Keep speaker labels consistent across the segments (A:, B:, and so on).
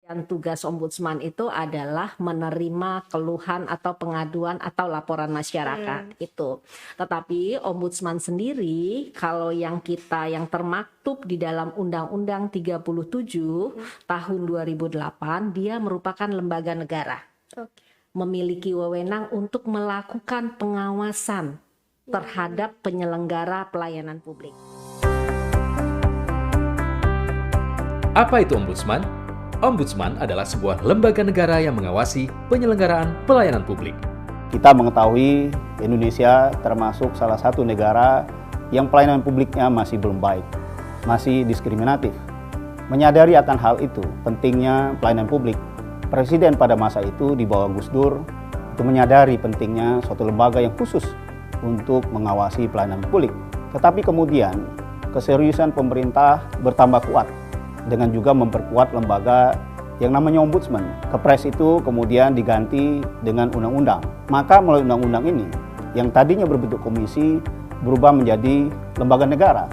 A: Dan tugas ombudsman itu adalah menerima keluhan atau pengaduan atau laporan masyarakat itu. Tetapi ombudsman sendiri kalau yang termaktub di dalam Undang-Undang 37 tahun 2008, dia merupakan lembaga negara. Memiliki wewenang untuk melakukan pengawasan terhadap penyelenggara pelayanan publik.
B: Apa itu ombudsman? Ombudsman adalah sebuah lembaga negara yang mengawasi penyelenggaraan pelayanan publik.
C: Kita mengetahui Indonesia termasuk salah satu negara yang pelayanan publiknya masih belum baik, masih diskriminatif. Menyadari akan hal itu, pentingnya pelayanan publik, Presiden pada masa itu di bawah Gus Dur itu menyadari pentingnya suatu lembaga yang khusus untuk mengawasi pelayanan publik. Tetapi kemudian keseriusan pemerintah bertambah kuat dengan juga memperkuat lembaga yang namanya ombudsman. Kepres itu kemudian diganti dengan undang-undang. Maka melalui undang-undang ini, yang tadinya berbentuk komisi berubah menjadi lembaga negara.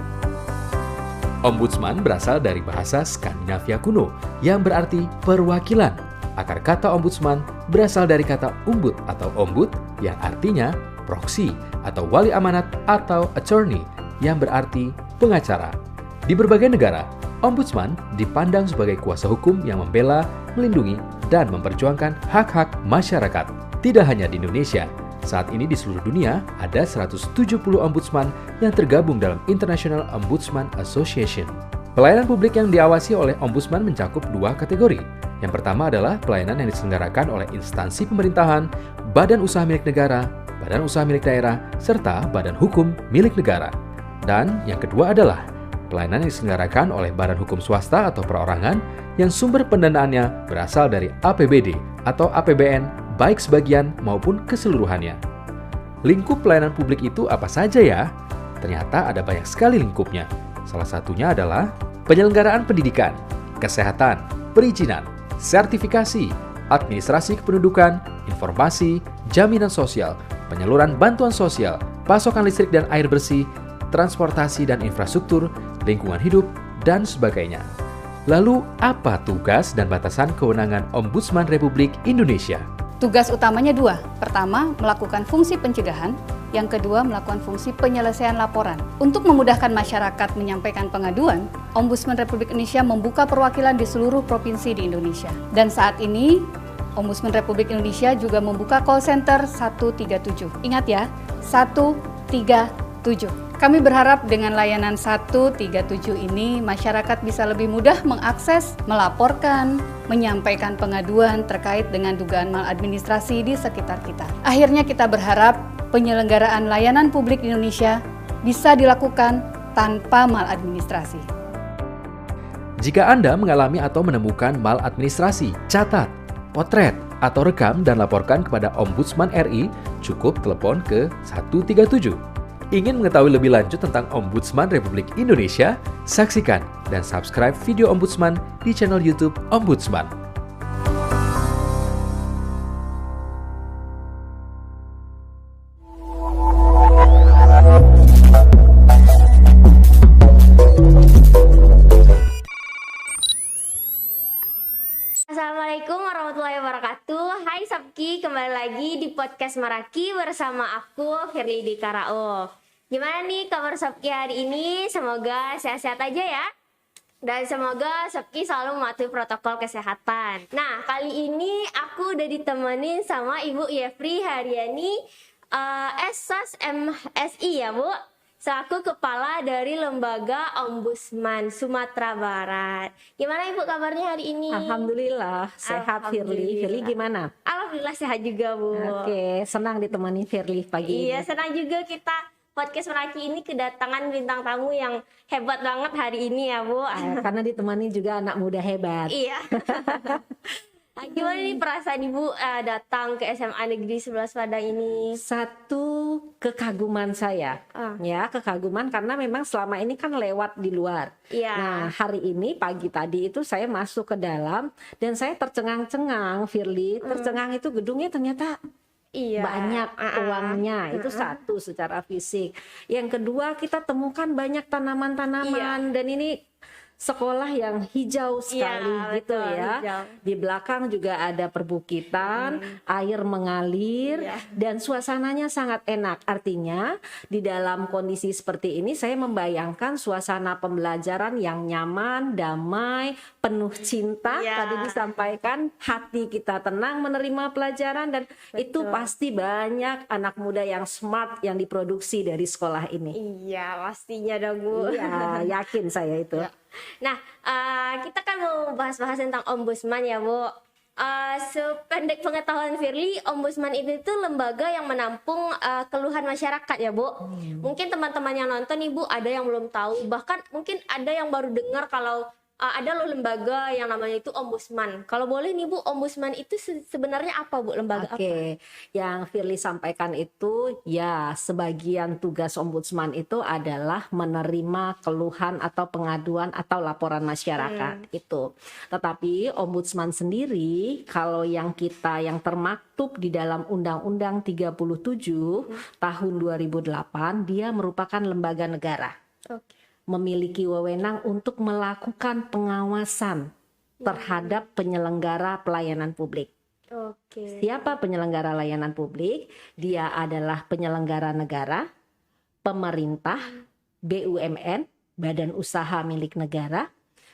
B: Ombudsman berasal dari bahasa Skandinavia kuno yang berarti perwakilan. Akar kata ombudsman berasal dari kata umbud atau ombud yang artinya proksi atau wali amanat atau attorney yang berarti pengacara. Di berbagai negara, ombudsman dipandang sebagai kuasa hukum yang membela, melindungi, dan memperjuangkan hak-hak masyarakat. Tidak hanya di Indonesia, saat ini di seluruh dunia ada 170 ombudsman yang tergabung dalam International Ombudsman Association. Pelayanan publik yang diawasi oleh ombudsman mencakup dua kategori. Yang pertama adalah pelayanan yang diselenggarakan oleh instansi pemerintahan, badan usaha milik negara, badan usaha milik daerah, serta badan hukum milik negara. Dan yang kedua adalah pelayanan yang diselenggarakan oleh badan hukum swasta atau perorangan yang sumber pendanaannya berasal dari APBD atau APBN baik sebagian maupun keseluruhannya. Lingkup pelayanan publik itu apa saja ya? Ternyata ada banyak sekali lingkupnya. Salah satunya adalah penyelenggaraan pendidikan, kesehatan, perizinan, sertifikasi, administrasi kependudukan, informasi, jaminan sosial, penyaluran bantuan sosial, pasokan listrik dan air bersih, transportasi dan infrastruktur, lingkungan hidup, dan sebagainya. Lalu, apa tugas dan batasan kewenangan Ombudsman Republik Indonesia?
D: Tugas utamanya dua. Pertama, melakukan fungsi pencegahan. Yang kedua, melakukan fungsi penyelesaian laporan. Untuk memudahkan masyarakat menyampaikan pengaduan, Ombudsman Republik Indonesia membuka perwakilan di seluruh provinsi di Indonesia. Dan saat ini, Ombudsman Republik Indonesia juga membuka call center 137. Ingat ya, 137. Kami berharap dengan layanan 137 ini, masyarakat bisa lebih mudah mengakses, melaporkan, menyampaikan pengaduan terkait dengan dugaan maladministrasi di sekitar kita. Akhirnya kita berharap penyelenggaraan layanan publik di Indonesia bisa dilakukan tanpa maladministrasi.
B: Jika Anda mengalami atau menemukan maladministrasi, catat, potret, atau rekam dan laporkan kepada Ombudsman RI, cukup telepon ke 137. Ingin mengetahui lebih lanjut tentang Ombudsman Republik Indonesia? Saksikan dan subscribe video Ombudsman di channel YouTube Ombudsman.
E: Assalamualaikum warahmatullahi wabarakatuh. Hai Sabki, kembali lagi di podcast Meraki bersama aku Firly Dikarao. Gimana nih kabar Sabki hari ini? Semoga sehat-sehat aja ya. Dan semoga Sabki selalu mematuhi protokol kesehatan. Nah, kali ini aku udah ditemenin sama Ibu Yefri Haryani, SOS MSI ya Bu, selaku kepala dari Lembaga Ombudsman Sumatera Barat. Gimana Ibu kabarnya hari ini?
A: Alhamdulillah sehat Firly. Firly gimana?
E: Alhamdulillah sehat juga Bu.
A: Oke, senang ditemani Firly pagi ini.
E: Iya, senang juga kita podcast Meraki ini kedatangan bintang tamu yang hebat banget hari ini ya Bu.
A: Karena ditemani juga anak muda hebat.
E: Iya. Nah, gimana nih perasaan Ibu datang ke SMA Negeri 11 Padang ini?
A: Satu kekaguman saya, ya kekaguman karena memang selama ini kan lewat di luar.
E: Iya.
A: Nah hari ini pagi tadi itu saya masuk ke dalam dan saya tercengang-cengang, Firly, tercengang itu gedungnya ternyata
E: Iya.
A: banyak uangnya, itu satu secara fisik. Yang kedua kita temukan banyak tanaman-tanaman dan ini sekolah yang hijau sekali gitu
E: betul,
A: ya.
E: hijau.
A: Di belakang juga ada perbukitan, air mengalir dan suasananya sangat enak. Artinya di dalam kondisi seperti ini saya membayangkan suasana pembelajaran yang nyaman, damai, penuh cinta. Tadi disampaikan hati kita tenang menerima pelajaran dan itu pasti banyak anak muda yang smart yang diproduksi dari sekolah ini.
E: Iya, pastinya dong Bu.
A: Iya, yakin saya itu.
E: Nah, kita kan mau bahas-bahas tentang ombudsman ya Bu. Sependek pengetahuan Firly, ombudsman itu tuh lembaga yang menampung keluhan masyarakat ya Bu. Mungkin teman-teman yang nonton nih Bu, ada yang belum tahu, bahkan mungkin ada yang baru dengar kalau ada loh lembaga yang namanya itu ombudsman. Kalau boleh nih Bu, ombudsman itu sebenarnya apa Bu, lembaga apa?
A: Oke, yang Firly sampaikan itu ya sebagian tugas ombudsman itu adalah menerima keluhan atau pengaduan atau laporan masyarakat itu. Tetapi ombudsman sendiri kalau yang termaktub di dalam Undang-Undang 37 tahun 2008 dia merupakan lembaga negara.
E: Oke.
A: Memiliki wewenang untuk melakukan pengawasan terhadap penyelenggara pelayanan publik.
E: Oke.
A: Siapa penyelenggara layanan publik? Dia adalah penyelenggara negara, pemerintah, BUMN, badan usaha milik negara,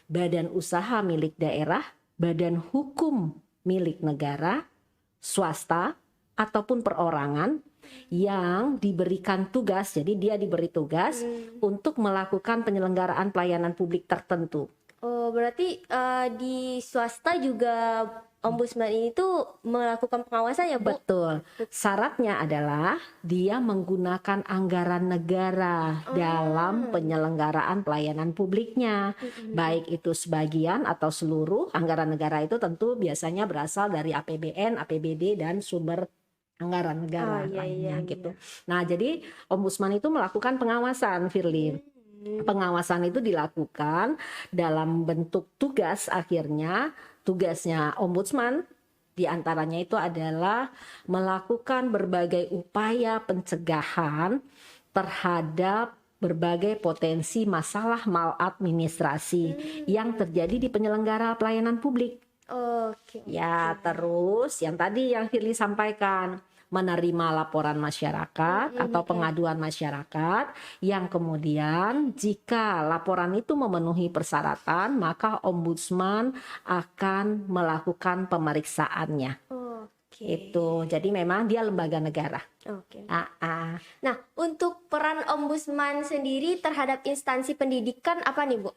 A: badan usaha milik daerah, badan hukum milik negara, swasta, ataupun perorangan yang diberikan tugas, jadi dia diberi tugas untuk melakukan penyelenggaraan pelayanan publik tertentu.
E: Oh, berarti di swasta juga ombudsman ini tuh melakukan pengawasan ya Bu?
A: Betul. Syaratnya adalah dia menggunakan anggaran negara dalam penyelenggaraan pelayanan publiknya. Baik itu sebagian atau seluruh anggaran negara itu tentu biasanya berasal dari APBN, APBD dan sumber anggaran negara lainnya gitu. Nah, jadi ombudsman itu melakukan pengawasan, Firly. Pengawasan itu dilakukan dalam bentuk tugas, akhirnya tugasnya ombudsman diantaranya itu adalah melakukan berbagai upaya pencegahan terhadap berbagai potensi masalah maladministrasi yang terjadi di penyelenggara pelayanan publik.
E: Oke.
A: Ya, terus yang tadi yang Firly sampaikan, menerima laporan masyarakat atau pengaduan masyarakat yang kemudian jika laporan itu memenuhi persyaratan maka ombudsman akan melakukan pemeriksaannya.
E: Oke.
A: Itu jadi memang dia lembaga negara.
E: Oke.
A: Nah,
E: untuk peran ombudsman sendiri terhadap instansi pendidikan apa nih Bu?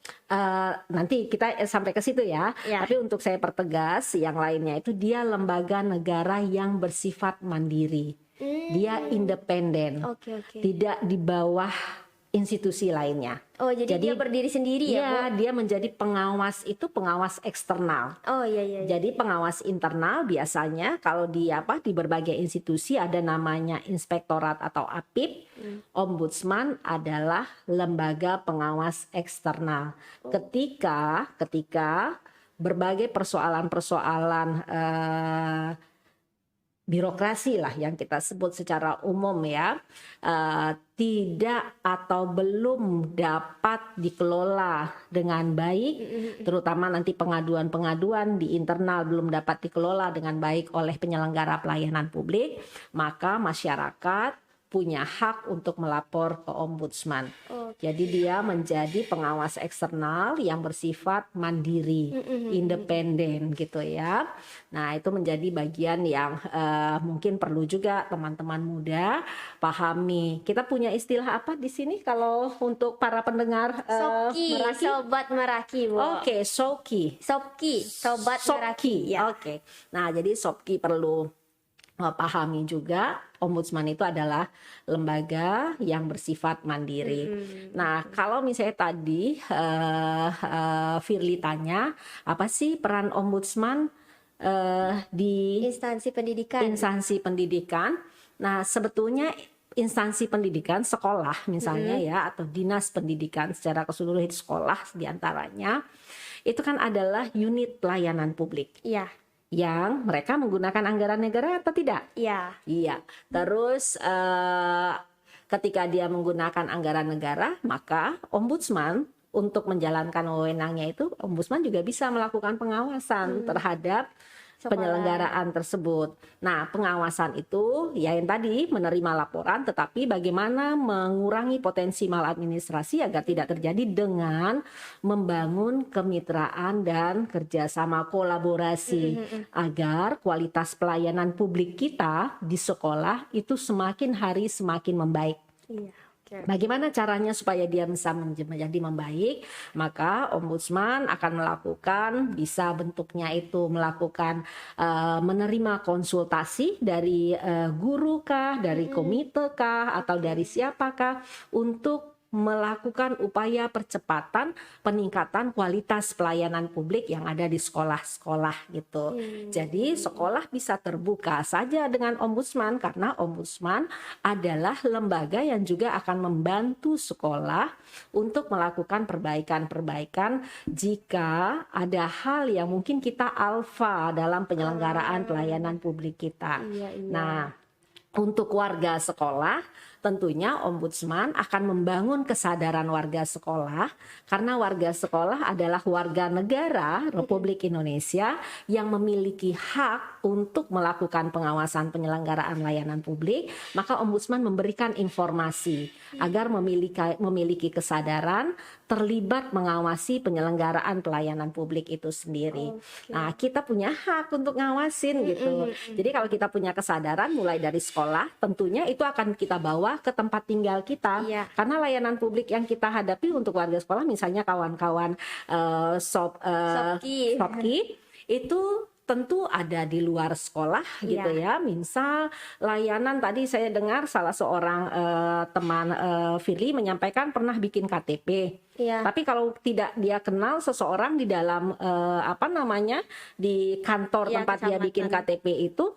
A: nanti kita sampai ke situ ya. Tapi untuk saya pertegas, yang lainnya itu dia lembaga negara yang bersifat mandiri. Dia independen.
E: Oke.
A: Tidak di bawah institusi lainnya.
E: Oh, jadi dia berdiri sendiri ya Bu?
A: Iya, dia menjadi pengawas, itu pengawas eksternal.
E: Oh iya.
A: Jadi pengawas internal biasanya kalau di berbagai institusi ada namanya inspektorat atau APIP. Ombudsman adalah lembaga pengawas eksternal. Ketika berbagai persoalan-persoalan birokrasi lah yang kita sebut secara umum ya, tidak atau belum dapat dikelola dengan baik, terutama nanti pengaduan-pengaduan di internal belum dapat dikelola dengan baik oleh penyelenggara pelayanan publik, maka masyarakat punya hak untuk melapor ke ombudsman. Jadi dia menjadi pengawas eksternal yang bersifat mandiri, independen gitu ya. Nah, itu menjadi bagian yang mungkin perlu juga teman-teman muda pahami. Kita punya istilah apa di sini kalau untuk para pendengar
E: Sopki,
A: Meraki?
E: Sobat Meraki Bu.
A: Oke, Sopki.
E: Sobat Meraki. Ya.
A: Oke. Nah, jadi Sopki perlu pahami juga ombudsman itu adalah lembaga yang bersifat mandiri. Nah, kalau misalnya tadi Firly tanya apa sih peran ombudsman di
E: Instansi pendidikan.
A: Nah, sebetulnya instansi pendidikan, sekolah misalnya ya, atau dinas pendidikan secara keseluruhan sekolah diantaranya, itu kan adalah unit pelayanan publik.
E: Iya.
A: Yang mereka menggunakan anggaran negara atau tidak?
E: Iya.
A: Iya. Terus ketika dia menggunakan anggaran negara, maka ombudsman untuk menjalankan wewenangnya itu ombudsman juga bisa melakukan pengawasan terhadap penyelenggaraan tersebut. Nah, pengawasan itu ya yang tadi menerima laporan, tetapi bagaimana mengurangi potensi maladministrasi agar tidak terjadi dengan membangun kemitraan dan kerjasama kolaborasi agar kualitas pelayanan publik kita di sekolah itu semakin hari semakin membaik.
E: Iya. Oke.
A: Bagaimana caranya supaya dia bisa menjadi membaik? Maka ombudsman akan melakukan, bisa bentuknya itu melakukan menerima konsultasi dari guru kah, dari komite kah, atau dari siapakah untuk melakukan upaya percepatan peningkatan kualitas pelayanan publik yang ada di sekolah-sekolah gitu. Jadi sekolah bisa terbuka saja dengan ombudsman karena ombudsman adalah lembaga yang juga akan membantu sekolah untuk melakukan perbaikan-perbaikan jika ada hal yang mungkin kita alfa dalam penyelenggaraan pelayanan publik kita. Nah, untuk warga sekolah tentunya ombudsman akan membangun kesadaran warga sekolah karena warga sekolah adalah warga negara Republik Indonesia yang memiliki hak untuk melakukan pengawasan penyelenggaraan layanan publik, maka ombudsman memberikan informasi agar memiliki kesadaran terlibat mengawasi penyelenggaraan pelayanan publik itu sendiri. Nah, kita punya hak untuk ngawasin gitu. Jadi kalau kita punya kesadaran mulai dari sekolah, tentunya itu akan kita bawa ke tempat tinggal kita. Karena layanan publik yang kita hadapi untuk warga sekolah, misalnya kawan-kawan Shopee itu tentu ada di luar sekolah gitu ya. Misal layanan tadi saya dengar salah seorang teman Firly menyampaikan pernah bikin KTP. Tapi kalau tidak dia kenal seseorang di dalam di kantor tempat dia bikin KTP itu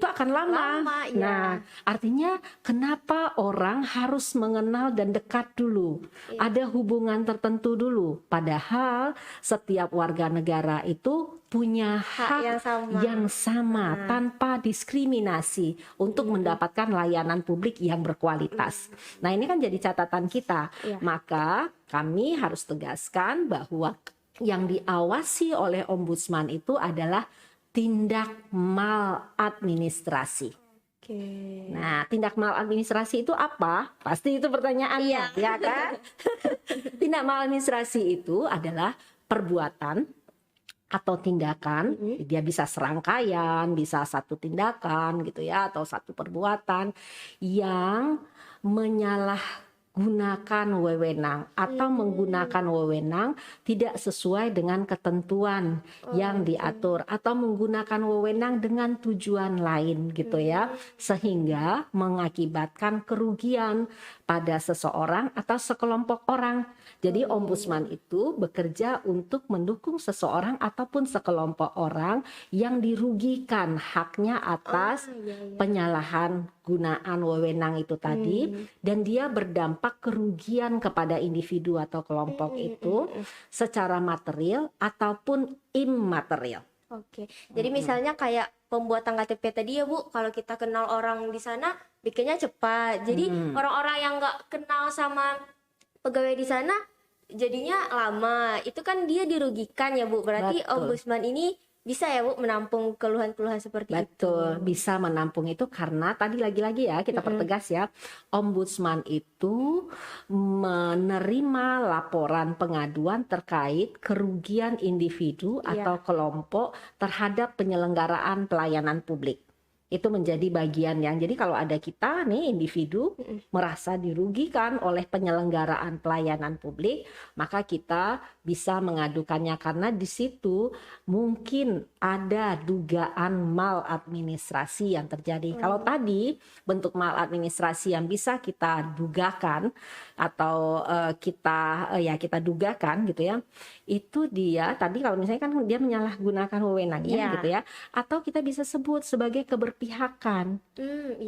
A: akan lama. Nah, artinya kenapa orang harus mengenal dan dekat dulu? Ada hubungan tertentu dulu. Padahal setiap warga negara itu punya hak yang sama tanpa diskriminasi untuk mendapatkan layanan publik yang berkualitas. Nah, ini kan jadi catatan kita. Maka kami harus tegaskan bahwa yang diawasi oleh ombudsman itu adalah tindak maladministrasi. Nah, tindak maladministrasi itu apa? Pasti itu pertanyaannya, ya kan? Tindak maladministrasi itu adalah perbuatan atau tindakan, dia bisa serangkaian, bisa satu tindakan gitu ya, atau satu perbuatan yang gunakan wewenang atau menggunakan wewenang tidak sesuai dengan ketentuan yang diatur atau menggunakan wewenang dengan tujuan lain gitu ya, sehingga mengakibatkan kerugian pada seseorang atau sekelompok orang. Jadi ombudsman itu bekerja untuk mendukung seseorang ataupun sekelompok orang yang dirugikan haknya atas penyalahan gunaan wewenang itu tadi, dan dia berdampak kerugian kepada individu atau kelompok itu secara material ataupun immaterial.
E: Jadi misalnya kayak pembuatan KTP tadi ya Bu, kalau kita kenal orang di sana bikinnya cepat. Jadi orang-orang yang nggak kenal sama pegawai di sana jadinya lama. Itu kan dia dirugikan ya Bu. Berarti ombudsman ini bisa ya Bu menampung keluhan-keluhan seperti itu.
A: Betul, bisa menampung itu karena tadi lagi-lagi ya kita pertegas ya, ombudsman itu menerima laporan pengaduan terkait kerugian individu atau kelompok terhadap penyelenggaraan pelayanan publik. Itu menjadi bagian yang, jadi kalau ada kita nih individu merasa dirugikan oleh penyelenggaraan pelayanan publik, maka kita bisa mengadukannya karena di situ mungkin ada dugaan maladministrasi yang terjadi. Kalau tadi bentuk maladministrasi yang bisa kita dugakan atau kita dugakan gitu ya, itu dia tadi kalau misalnya kan dia menyalahgunakan wewenangnya gitu ya, atau kita bisa sebut sebagai keberpihakan.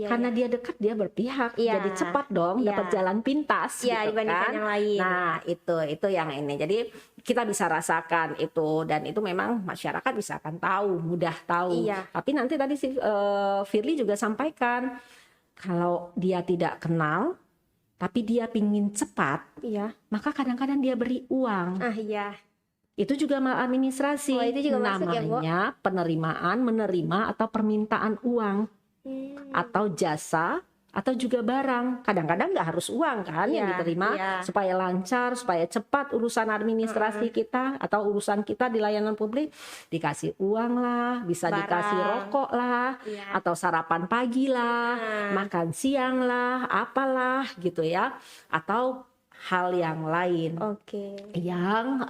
A: Karena dia dekat, dia berpihak, jadi cepat dong dapat jalan pintas gitu kan.
E: Yang lain.
A: Nah, itu yang ini. Jadi kita bisa rasakan itu, dan itu memang masyarakat bisa akan tahu, mudah tahu. Tapi nanti tadi si Firly juga sampaikan kalau dia tidak kenal tapi dia pingin cepat,
E: Iya.
A: maka kadang-kadang dia beri uang.
E: Ah iya.
A: Itu juga maladministrasi.
E: Oh, itu juga masuk ya, Bu?
A: Namanya penerimaan, menerima atau permintaan uang atau jasa atau juga barang. Kadang-kadang nggak harus uang kan yang
E: Iya,
A: diterima,
E: iya.
A: supaya lancar, supaya cepat urusan administrasi kita atau urusan kita di layanan publik, dikasih uang lah, bisa
E: Barang.
A: dikasih rokok lah,
E: Iya.
A: atau sarapan pagi lah, makan siang lah, apalah gitu ya, atau hal yang lain
E: Oke.
A: yang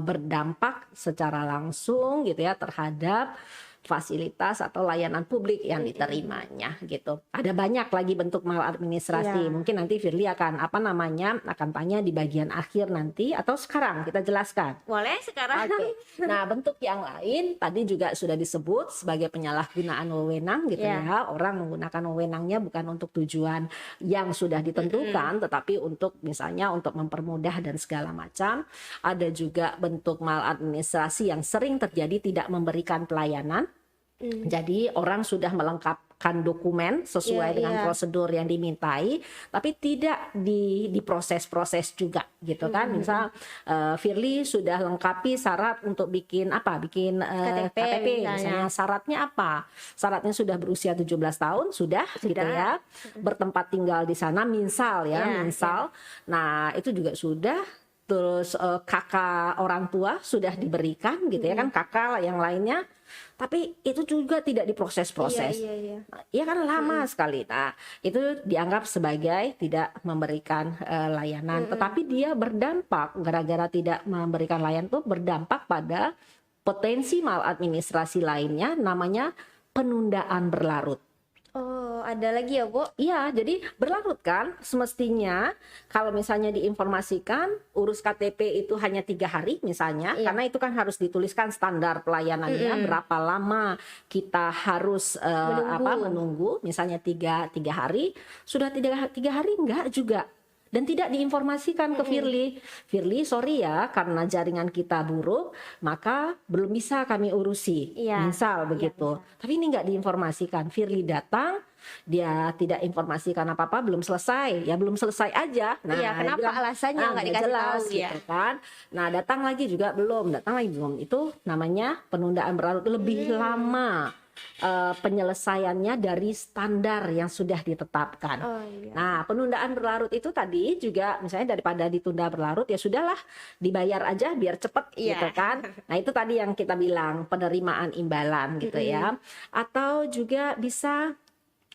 A: berdampak secara langsung gitu ya terhadap fasilitas atau layanan publik yang diterimanya gitu. Ada banyak lagi bentuk maladministrasi.
E: Iya.
A: Mungkin nanti Firly akan akan tanya di bagian akhir nanti atau sekarang kita jelaskan.
E: Boleh sekarang?
A: Oke. Nah, bentuk yang lain tadi juga sudah disebut sebagai penyalahgunaan wewenang gitu
E: Iya.
A: ya. Orang menggunakan wewenangnya bukan untuk tujuan yang sudah ditentukan, tetapi untuk misalnya untuk mempermudah dan segala macam. Ada juga bentuk maladministrasi yang sering terjadi tidak memberikan pelayanan. Jadi orang sudah melengkapkan dokumen sesuai
E: Iya,
A: dengan
E: iya.
A: prosedur yang dimintai, tapi tidak diproses-proses juga gitu kan. Misal Firly sudah lengkapi syarat untuk bikin
E: KTP
A: KTP,
E: misalnya.
A: misalnya syaratnya apa? Syaratnya sudah berusia 17 tahun, sudah gitu ya. Bertempat tinggal di sana misal ya,
E: Iya,
A: misal. Nah, itu juga sudah. Terus kakak orang tua sudah diberikan gitu ya kan, kakak yang lainnya, tapi itu juga tidak diproses-proses.
E: Iya, iya.
A: Ya kan lama sekali. Nah, itu dianggap sebagai tidak memberikan layanan, tetapi dia berdampak gara-gara tidak memberikan layanan itu berdampak pada potensi maladministrasi lainnya, namanya penundaan berlarut.
E: Oh, ada lagi ya, Bu?
A: Iya, jadi berlarut kan semestinya kalau misalnya diinformasikan urus KTP itu hanya 3 hari misalnya,
E: Iya.
A: karena itu kan harus dituliskan standar pelayanannya berapa lama kita harus menunggu, misalnya tiga hari, sudah tiga hari enggak juga. Dan tidak diinformasikan ke Firly, sorry ya karena jaringan kita buruk, maka belum bisa kami urusi.
E: Iya.
A: Misal begitu. Tapi ini nggak diinformasikan. Firly datang, dia tidak informasikan apa-apa, belum selesai. Ya belum selesai aja.
E: Iya, kenapa alasannya nggak dikasih
A: jelas,
E: tahu, ya?
A: gitu kan. Nah, datang lagi juga belum, Itu namanya penundaan berlarut lebih lama. Penyelesaiannya dari standar yang sudah ditetapkan.
E: Oh, iya.
A: Nah, penundaan berlarut itu tadi juga misalnya daripada ditunda berlarut ya sudahlah dibayar aja biar cepet
E: Iya.
A: gitu kan. Nah, itu tadi yang kita bilang penerimaan imbalan gitu ya. Atau juga bisa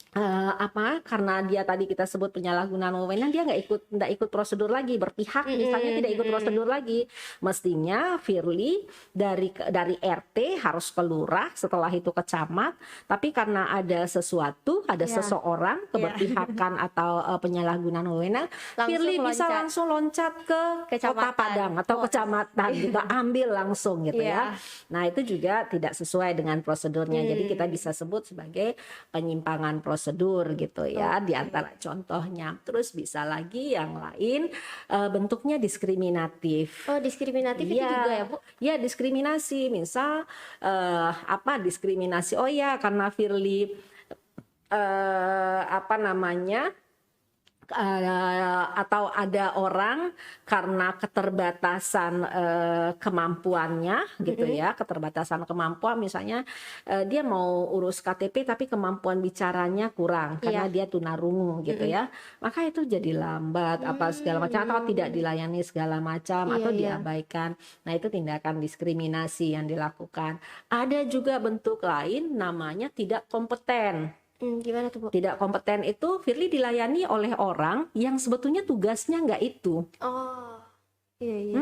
A: karena dia tadi kita sebut penyalahgunaan wewenang, dia nggak ikut prosedur lagi, berpihak misalnya tidak ikut prosedur lagi. Mestinya Firly dari RT harus ke lurah, setelah itu ke camat, tapi karena ada sesuatu, ada
E: Ya.
A: seseorang keberpihakan atau penyalahgunaan wewenang,
E: Langsung
A: Firly bisa
E: loncat.
A: langsung loncat ke Kota
E: Kecamatan.
A: Padang atau
E: Oh.
A: kecamatan gitu, ambil langsung gitu
E: Iya.
A: ya. Nah, itu juga tidak sesuai dengan prosedurnya. Jadi kita bisa sebut sebagai penyimpangan prosedur gitu ya, di antara contohnya. Terus bisa lagi yang lain bentuknya diskriminatif.
E: Oh, diskriminatif itu
A: Iya.
E: juga ya, Bu?
A: Ya, diskriminasi. Misal diskriminasi? Oh ya, karena Firly atau ada orang karena keterbatasan kemampuannya gitu ya, keterbatasan kemampuan misalnya dia mau urus KTP tapi kemampuan bicaranya kurang karena dia tunarungu gitu ya, maka itu jadi lambat apa segala macam atau tidak dilayani segala macam atau diabaikan. Nah, itu tindakan diskriminasi yang dilakukan. Ada juga bentuk lain namanya tidak kompeten.
E: Gimana tuh, Bu?
A: Tidak kompeten itu Firly dilayani oleh orang yang sebetulnya tugasnya nggak itu.
E: Oh, iya.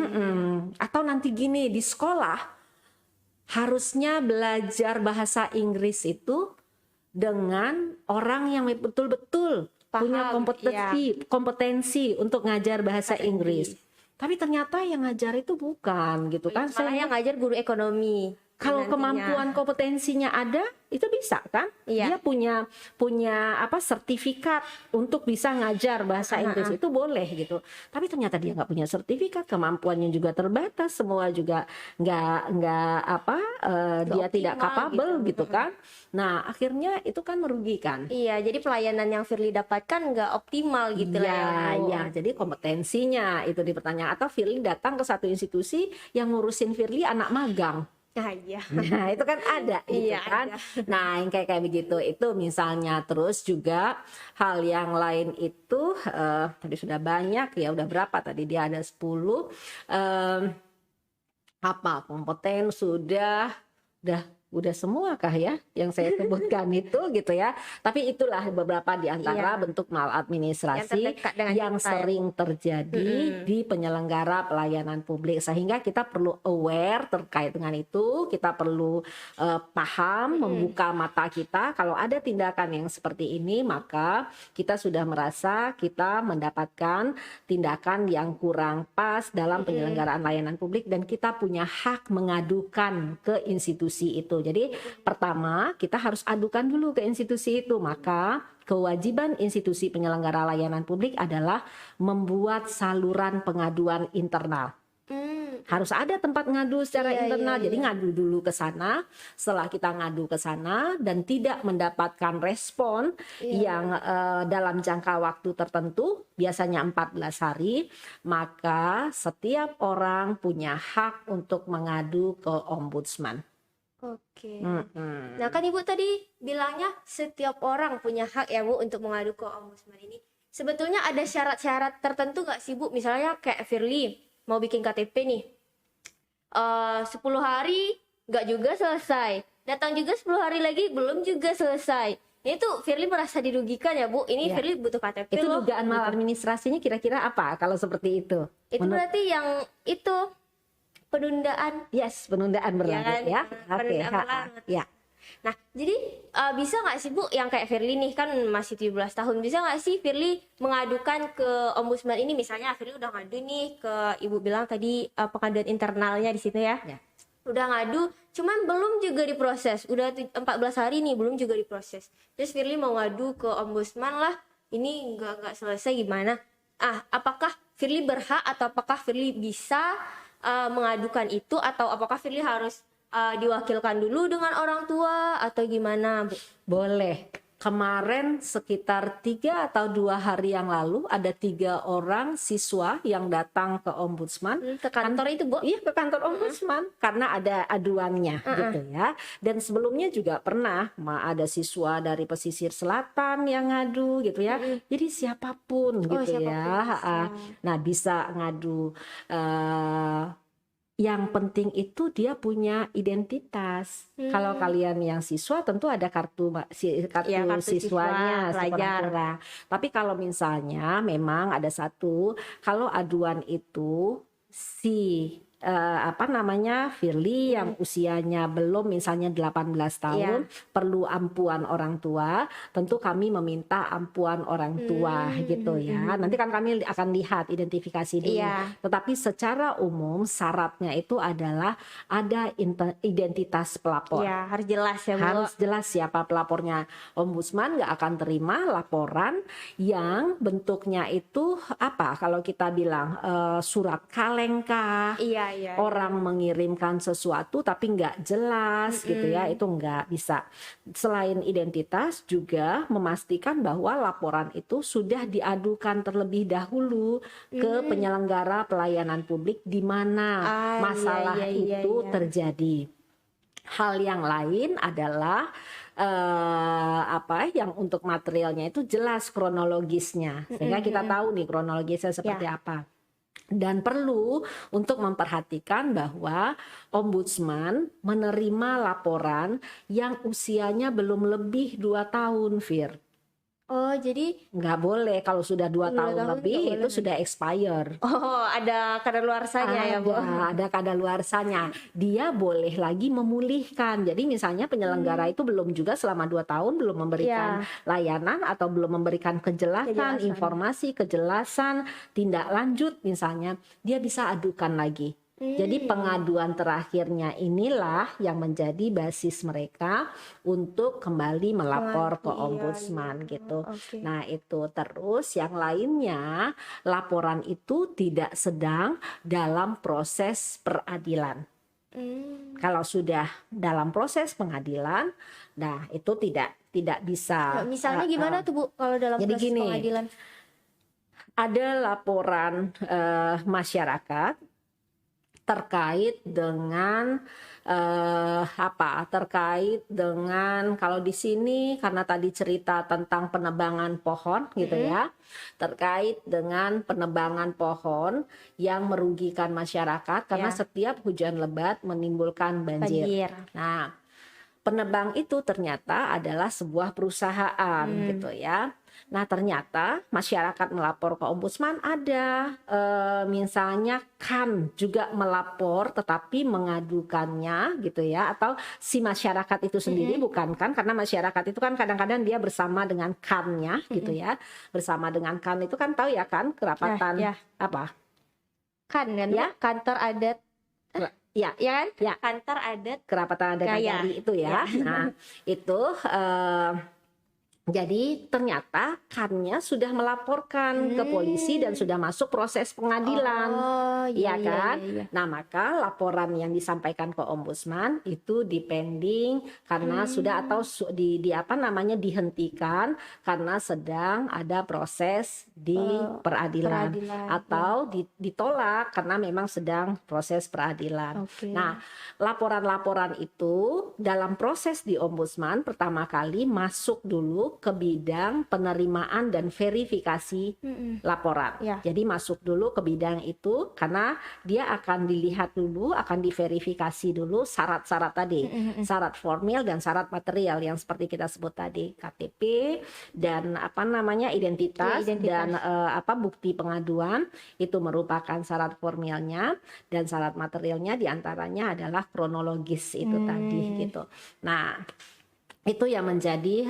A: Atau nanti gini, di sekolah harusnya belajar bahasa Inggris itu dengan orang yang betul-betul punya
E: Paham,
A: kompetensi untuk ngajar bahasa Inggris. Tapi ternyata yang ngajar itu bukan gitu kan.
E: Malah yang ngajar guru ekonomi.
A: Kalau
E: nantinya.
A: kemampuan kompetensinya ada, itu bisa kan?
E: Iya.
A: Dia punya sertifikat untuk bisa ngajar bahasa Inggris, itu boleh gitu. Tapi ternyata dia nggak punya sertifikat, kemampuannya juga terbatas, semua juga dia tidak
E: optimal
A: capable
E: gitu.
A: gitu kan? Nah akhirnya itu kan merugikan.
E: Iya, jadi pelayanan yang Firly dapatkan nggak optimal gitu lah ya, Bu.
A: Ya, jadi kompetensinya itu dipertanyakan. Atau Firly datang ke satu institusi yang ngurusin Firly anak magang.
E: Nah, iya.
A: Nah itu kan ada gitu
E: Iya,
A: kan.
E: ada.
A: Nah yang kayak begitu itu misalnya. Terus juga hal yang lain itu tadi sudah banyak ya, udah berapa tadi, dia ada 10. Kompeten udah semua kah ya yang saya sebutkan itu gitu ya. Tapi itulah beberapa di antara bentuk maladministrasi yang sering terjadi di penyelenggara pelayanan publik, sehingga kita perlu aware terkait dengan itu. Kita perlu paham, membuka mata kita. Kalau ada tindakan yang seperti ini, maka kita sudah merasa kita mendapatkan tindakan yang kurang pas dalam penyelenggaraan layanan publik, dan kita punya hak mengadukan ke institusi itu. Jadi pertama kita harus adukan dulu ke institusi itu. Maka kewajiban institusi penyelenggara layanan publik adalah membuat saluran pengaduan internal. Harus ada tempat ngadu secara internal. Jadi ngadu dulu ke sana. Setelah kita ngadu ke sana dan tidak mendapatkan respon yang dalam jangka waktu tertentu, biasanya 14 hari, maka setiap orang punya hak untuk mengadu ke ombudsman.
E: Oke. Nah kan Ibu tadi bilangnya setiap orang punya hak ya Bu untuk mengadu ke ombudsman ini. Sebetulnya ada syarat-syarat tertentu nggak sih Bu? Misalnya kayak Firly mau bikin KTP nih, 10 hari nggak juga selesai. Datang juga 10 hari lagi belum juga selesai. Ini tuh Firly merasa dirugikan ya Bu. Ini Firly butuh KTP
A: Itu
E: loh.
A: dugaan maladministrasinya kira-kira apa kalau seperti itu?
E: Itu berarti yang itu penundaan.
A: Yes, penundaan berlarut ya.
E: Penundaan berlarut.
A: Ya.
E: Nah, jadi bisa nggak sih Bu yang kayak Firly nih kan masih 17 tahun, bisa nggak sih Firly mengadukan ke ombudsman ini? Misalnya Firly udah ngadu nih ke Ibu bilang tadi pengaduan internalnya di situ ya. Udah ngadu, cuman belum juga diproses. Udah 14 hari nih belum juga diproses. Terus Firly mau ngadu ke ombudsman lah, ini nggak selesai gimana? Apakah Firly berhak atau apakah Firly bisa mengadukan itu, atau apakah Firly harus diwakilkan dulu dengan orang tua atau gimana Bu?
A: Boleh. Kemarin sekitar 3 atau 2 hari yang lalu ada 3 orang siswa yang datang ke ombudsman.
E: Ke kantor itu Bu?
A: Iya, ke kantor ombudsman karena ada aduannya gitu ya. Dan sebelumnya juga pernah ada siswa dari pesisir selatan yang ngadu gitu ya. Jadi siapapun gitu
E: siapapun
A: ya. Nah bisa ngadu. Yang penting itu dia punya identitas. Kalau kalian yang siswa tentu ada kartu
E: kartu
A: siswanya
E: siswa, pelajar.
A: sekolah. Tapi kalau misalnya memang ada satu, kalau aduan itu si Firly yang usianya belum misalnya 18 tahun perlu ampuan orang tua, tentu kami meminta ampuan orang tua gitu ya. Nanti kan kami akan lihat identifikasi dulu. Tetapi secara umum syaratnya itu adalah ada identitas pelapor.
E: Harus jelas ya Bu.
A: Harus jelas siapa pelapornya. Ombudsman nggak akan terima laporan yang bentuknya itu kalau kita bilang surat kaleng-kah, orang mengirimkan sesuatu tapi nggak jelas gitu ya, itu nggak bisa. Selain identitas juga memastikan bahwa laporan itu sudah diadukan terlebih dahulu ke penyelenggara pelayanan publik di mana masalah itu terjadi. Hal yang lain adalah yang untuk materialnya itu jelas kronologisnya, sehingga kita tahu nih kronologisnya seperti apa. Dan perlu untuk memperhatikan bahwa ombudsman menerima laporan yang usianya belum lebih 2 tahun, Fir.
E: Oh, jadi
A: nggak boleh kalau sudah 2 tahun lebih itu sudah expire.
E: Oh, ada kadaluarsanya ya Bu.
A: Ada kadaluarsanya. Dia boleh lagi memulihkan. Jadi misalnya penyelenggara itu belum juga selama 2 tahun belum memberikan layanan atau belum memberikan kejelasan, informasi, kejelasan, tindak lanjut misalnya, dia bisa adukan lagi Jadi pengaduan terakhirnya inilah yang menjadi basis mereka untuk kembali melapor ke ombudsman gitu.
E: Oke.
A: Nah itu terus yang lainnya laporan itu tidak sedang dalam proses peradilan. Kalau sudah dalam proses pengadilan, nah itu tidak bisa.
E: Nah, misalnya gimana tuh Bu kalau dalam
A: Jadi
E: proses
A: gini,
E: pengadilan?
A: ada laporan masyarakat terkait dengan terkait dengan kalau di sini karena tadi cerita tentang penebangan pohon gitu ya, terkait dengan penebangan pohon yang merugikan masyarakat karena
E: Ya.
A: setiap hujan lebat menimbulkan banjir. Nah, penebang itu ternyata adalah sebuah perusahaan gitu ya. Nah ternyata masyarakat melapor ke ombudsman ada misalnya kan juga melapor tetapi mengadukannya gitu ya, atau si masyarakat itu sendiri bukan kan, karena masyarakat itu kan kadang-kadang dia bersama dengan kannya gitu ya, bersama dengan kan itu kan tahu ya kan kerapatan
E: Ya.
A: apa
E: Kan
A: Ya.
E: kantor adat
A: ya
E: ya kan?
A: Ya.
E: Kantor adat
A: kerapatan adat
E: Gaya.
A: Nagari itu ya. Nah, itu jadi ternyata kannya sudah melaporkan ke polisi dan sudah masuk proses pengadilan.
E: Oh,
A: Iya kan?
E: iya.
A: Nah, maka laporan yang disampaikan ke ombudsman itu dipending karena sudah atau dihentikan karena sedang ada proses di peradilan atau ditolak karena memang sedang proses peradilan.
E: Oke.
A: Nah, laporan-laporan itu dalam proses di ombudsman pertama kali masuk dulu ke bidang penerimaan dan verifikasi laporan.
E: Ya.
A: Jadi masuk dulu ke bidang itu karena dia akan dilihat dulu, akan diverifikasi dulu syarat-syarat tadi, syarat formil dan syarat material yang seperti kita sebut tadi, KTP dan identitas,
E: Ya, identitas.
A: dan bukti pengaduan itu merupakan syarat formilnya, dan syarat materialnya diantaranya adalah kronologis itu tadi gitu. Nah itu yang menjadi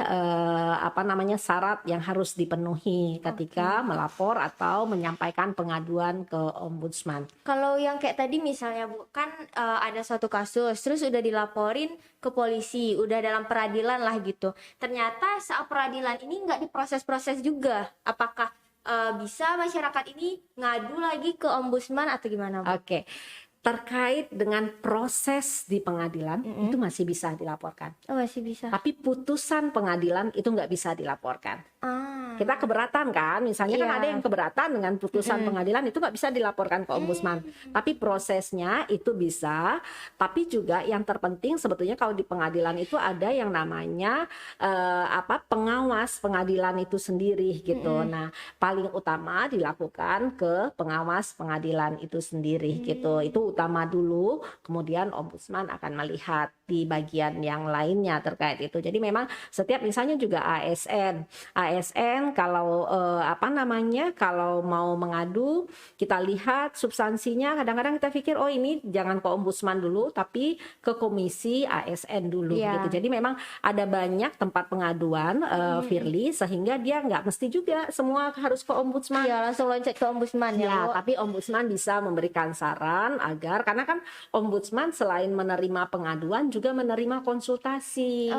A: syarat yang harus dipenuhi ketika melapor atau menyampaikan pengaduan ke ombudsman.
E: Kalau yang kayak tadi misalnya Bu, kan ada suatu kasus terus udah dilaporin ke polisi, udah dalam peradilan lah gitu. Ternyata saat peradilan ini nggak diproses-proses juga. Apakah bisa masyarakat ini ngadu lagi ke ombudsman atau gimana Bu?
A: Oke. Terkait dengan proses di pengadilan itu masih bisa dilaporkan.
E: Oh, masih bisa.
A: Tapi putusan pengadilan itu nggak bisa dilaporkan. Kita keberatan kan, misalnya kan
E: Iya.
A: ada yang keberatan dengan putusan pengadilan itu nggak bisa dilaporkan ke ombudsman. Tapi prosesnya itu bisa. Tapi juga yang terpenting sebetulnya kalau di pengadilan itu ada yang namanya pengawas pengadilan itu sendiri gitu. Nah paling utama dilakukan ke pengawas pengadilan itu sendiri gitu. Itu utama dulu. Kemudian ombudsman akan melihat di bagian yang lainnya terkait itu. Jadi memang setiap misalnya juga ASN kalau kalau mau mengadu kita lihat substansinya, kadang-kadang kita pikir oh ini jangan ke ombudsman dulu tapi ke komisi ASN dulu gitu. Jadi memang ada banyak tempat pengaduan Firly, sehingga dia nggak mesti juga semua harus ke ombudsman.
E: Iya, langsung loncat ke ombudsman ya, Bu.
A: Tapi ombudsman bisa memberikan saran agar, karena kan ombudsman selain menerima pengaduan juga menerima konsultasi.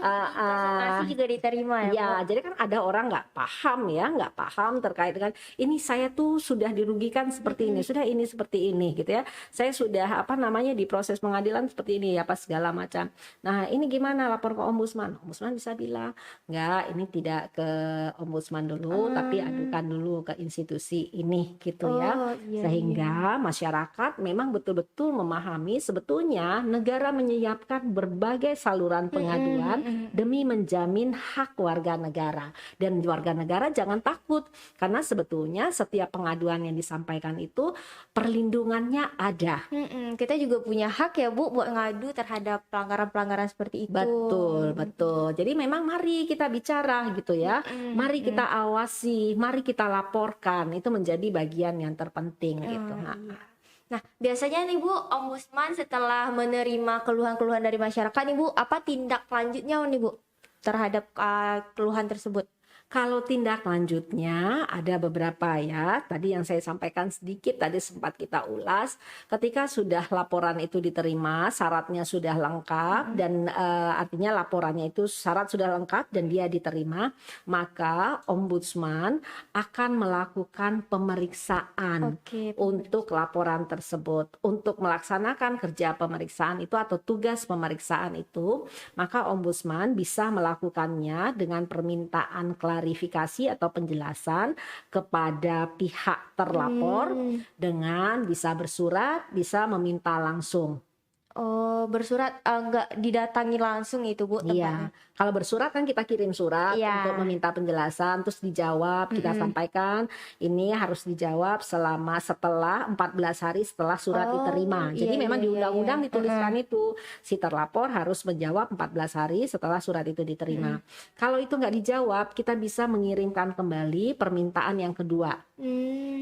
E: Konsultasi juga diterima ya,
A: Ya,
E: Bu?
A: jadi kan ada orang nggak paham terkait dengan ini, saya tuh sudah dirugikan seperti ini, sudah ini seperti ini gitu ya. Saya sudah di proses pengadilan seperti ini apa segala macam. Nah, ini gimana lapor ke ombudsman? Ombudsman bisa bilang, "Enggak, ini tidak ke ombudsman dulu, tapi adukan dulu ke institusi ini." gitu ya. Sehingga masyarakat memang betul-betul memahami sebetulnya negara menyiapkan berbagai saluran pengaduan demi menjamin hak warga negara. Dan warga negara jangan takut karena sebetulnya setiap pengaduan yang disampaikan itu perlindungannya ada.
E: Kita juga punya hak ya Bu buat ngadu terhadap pelanggaran-pelanggaran seperti itu.
A: Betul. Jadi memang mari kita bicara gitu ya. Mari kita awasi, mari kita laporkan. Itu menjadi bagian yang terpenting gitu.
E: Nah, biasanya nih Bu, ombudsman setelah menerima keluhan-keluhan dari masyarakat nih Bu, apa tindak lanjutnya nih Bu terhadap keluhan tersebut?
A: Kalau tindak lanjutnya ada beberapa ya. Tadi yang saya sampaikan sedikit tadi sempat kita ulas. Ketika sudah laporan itu diterima, syaratnya sudah lengkap dan artinya laporannya itu syarat sudah lengkap dan dia diterima, maka ombudsman akan melakukan pemeriksaan untuk laporan tersebut. Untuk melaksanakan kerja pemeriksaan itu atau tugas pemeriksaan itu, maka ombudsman bisa melakukannya dengan permintaan klarifikasi atau penjelasan kepada pihak terlapor dengan bisa bersurat, bisa meminta langsung.
E: Oh, bersurat nggak didatangi langsung itu Bu tempatnya?
A: Iya, kalau bersurat kan kita kirim surat untuk meminta penjelasan, terus dijawab, kita sampaikan ini harus dijawab setelah 14 hari setelah surat diterima. Jadi memang di undang-undang dituliskan itu si terlapor harus menjawab 14 hari setelah surat itu diterima. Kalau itu nggak dijawab, kita bisa mengirimkan kembali permintaan yang kedua.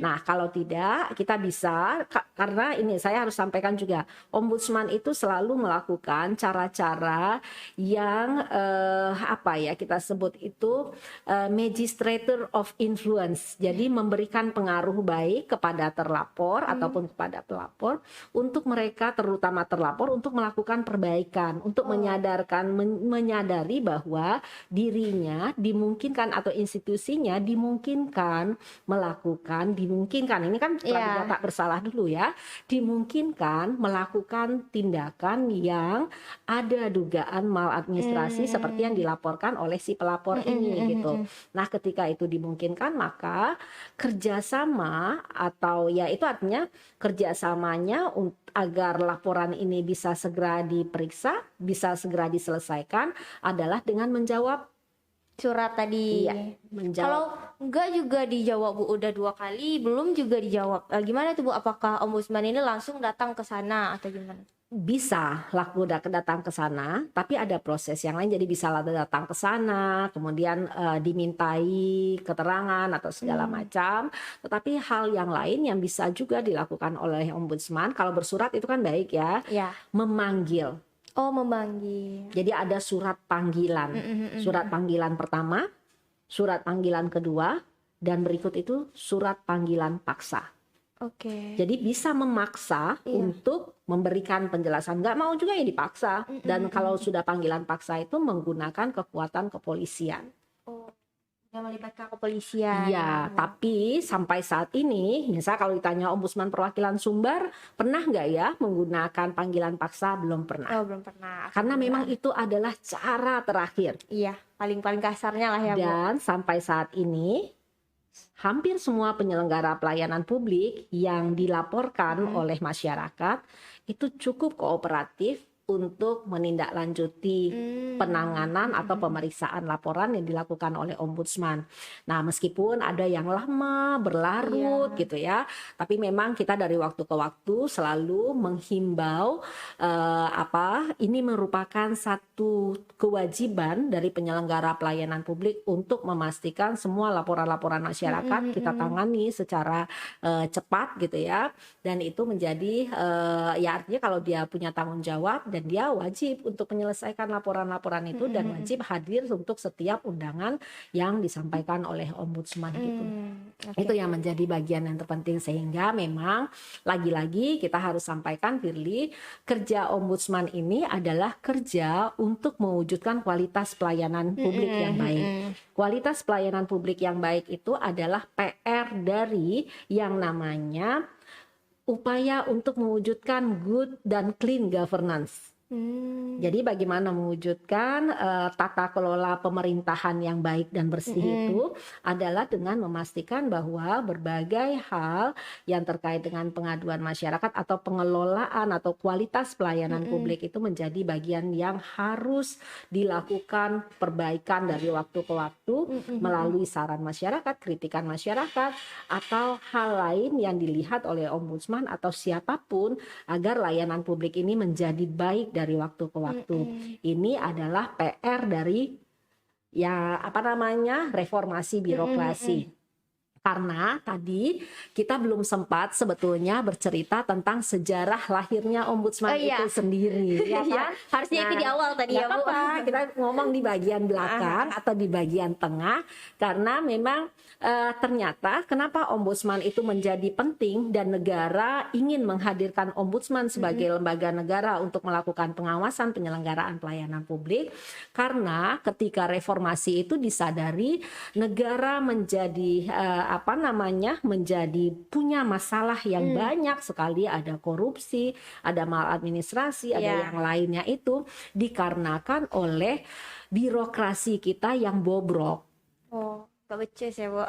A: Nah, kalau tidak, kita bisa, karena ini saya harus sampaikan juga, ombudsman itu selalu melakukan cara-cara yang kita sebut itu magistrator of influence. Jadi memberikan pengaruh baik kepada terlapor ataupun kepada pelapor untuk mereka, terutama terlapor, untuk melakukan perbaikan, untuk menyadari bahwa dirinya dimungkinkan atau institusinya dimungkinkan dimungkinkan, ini kan setelah tak bersalah dulu ya, dimungkinkan melakukan tindakan yang ada dugaan maladministrasi seperti yang dilaporkan oleh si pelapor ini gitu. Nah, ketika itu dimungkinkan, maka kerjasama atau ya itu artinya kerjasamanya agar laporan ini bisa segera diperiksa, bisa segera diselesaikan adalah dengan menjawab
E: surat tadi.
A: Menjawab.
E: Kalau enggak juga dijawab Bu, udah 2 kali belum juga dijawab. Gimana tuh Bu? Apakah ombudsman ini langsung datang ke sana atau gimana?
A: Bisa datang ke sana, tapi ada proses yang lain. Jadi bisa datang ke sana, kemudian dimintai keterangan atau segala macam. Tetapi hal yang lain yang bisa juga dilakukan oleh ombudsman, kalau bersurat itu kan baik ya, memanggil.
E: Oh, memanggil.
A: Jadi ada surat panggilan. Surat panggilan pertama, surat panggilan kedua, dan berikut itu surat panggilan paksa. Jadi bisa memaksa untuk memberikan penjelasan. Nggak mau juga ya dipaksa. Dan kalau sudah panggilan paksa itu menggunakan kekuatan kepolisian.
E: Yang melibatkan kepolisian.
A: Iya, tapi sampai saat ini, misalnya kalau ditanya Ombudsman Perwakilan Sumbar, pernah nggak ya menggunakan panggilan paksa? Belum pernah.
E: Oh, belum pernah.
A: Karena memang itu adalah cara terakhir.
E: Iya, paling kasarnya lah ya Bu.
A: Dan sampai saat ini, hampir semua penyelenggara pelayanan publik yang dilaporkan oleh masyarakat itu cukup kooperatif untuk menindaklanjuti penanganan atau pemeriksaan laporan yang dilakukan oleh ombudsman. Nah, meskipun ada yang lama berlarut gitu ya, tapi memang kita dari waktu ke waktu selalu menghimbau ini merupakan satu kewajiban dari penyelenggara pelayanan publik untuk memastikan semua laporan-laporan masyarakat kita tangani secara cepat gitu ya, dan itu menjadi ya artinya kalau dia punya tanggung jawab dan dia wajib untuk menyelesaikan laporan-laporan itu dan wajib hadir untuk setiap undangan yang disampaikan oleh ombudsman gitu. Itu yang menjadi bagian yang terpenting, sehingga memang lagi-lagi kita harus sampaikan, Firly, kerja ombudsman ini adalah kerja untuk mewujudkan kualitas pelayanan publik yang baik. Kualitas pelayanan publik yang baik itu adalah PR dari yang namanya upaya untuk mewujudkan good dan clean governance. Jadi bagaimana mewujudkan tata kelola pemerintahan yang baik dan bersih itu adalah dengan memastikan bahwa berbagai hal yang terkait dengan pengaduan masyarakat atau pengelolaan atau kualitas pelayanan publik itu menjadi bagian yang harus dilakukan perbaikan dari waktu ke waktu melalui saran masyarakat, kritikan masyarakat, atau hal lain yang dilihat oleh ombudsman atau siapapun agar layanan publik ini menjadi baik dari waktu ke waktu. Ini adalah PR dari reformasi birokrasi. Karena tadi kita belum sempat sebetulnya bercerita tentang sejarah lahirnya ombudsman
E: Oh, iya.
A: itu sendiri, ya
E: Iya,
A: kan?
E: harusnya itu di awal tadi
A: nggak
E: ya, Bu.
A: apa-apa, kita ngomong di bagian belakang atau di bagian tengah, karena memang ternyata kenapa ombudsman itu menjadi penting dan negara ingin menghadirkan ombudsman sebagai lembaga negara untuk melakukan pengawasan penyelenggaraan pelayanan publik, karena ketika reformasi itu disadari negara menjadi menjadi punya masalah yang banyak sekali, ada korupsi, ada maladministrasi, ada
E: Iya.
A: yang lainnya, itu dikarenakan oleh birokrasi kita yang bobrok.
E: Oh, gak becus ya, Bu.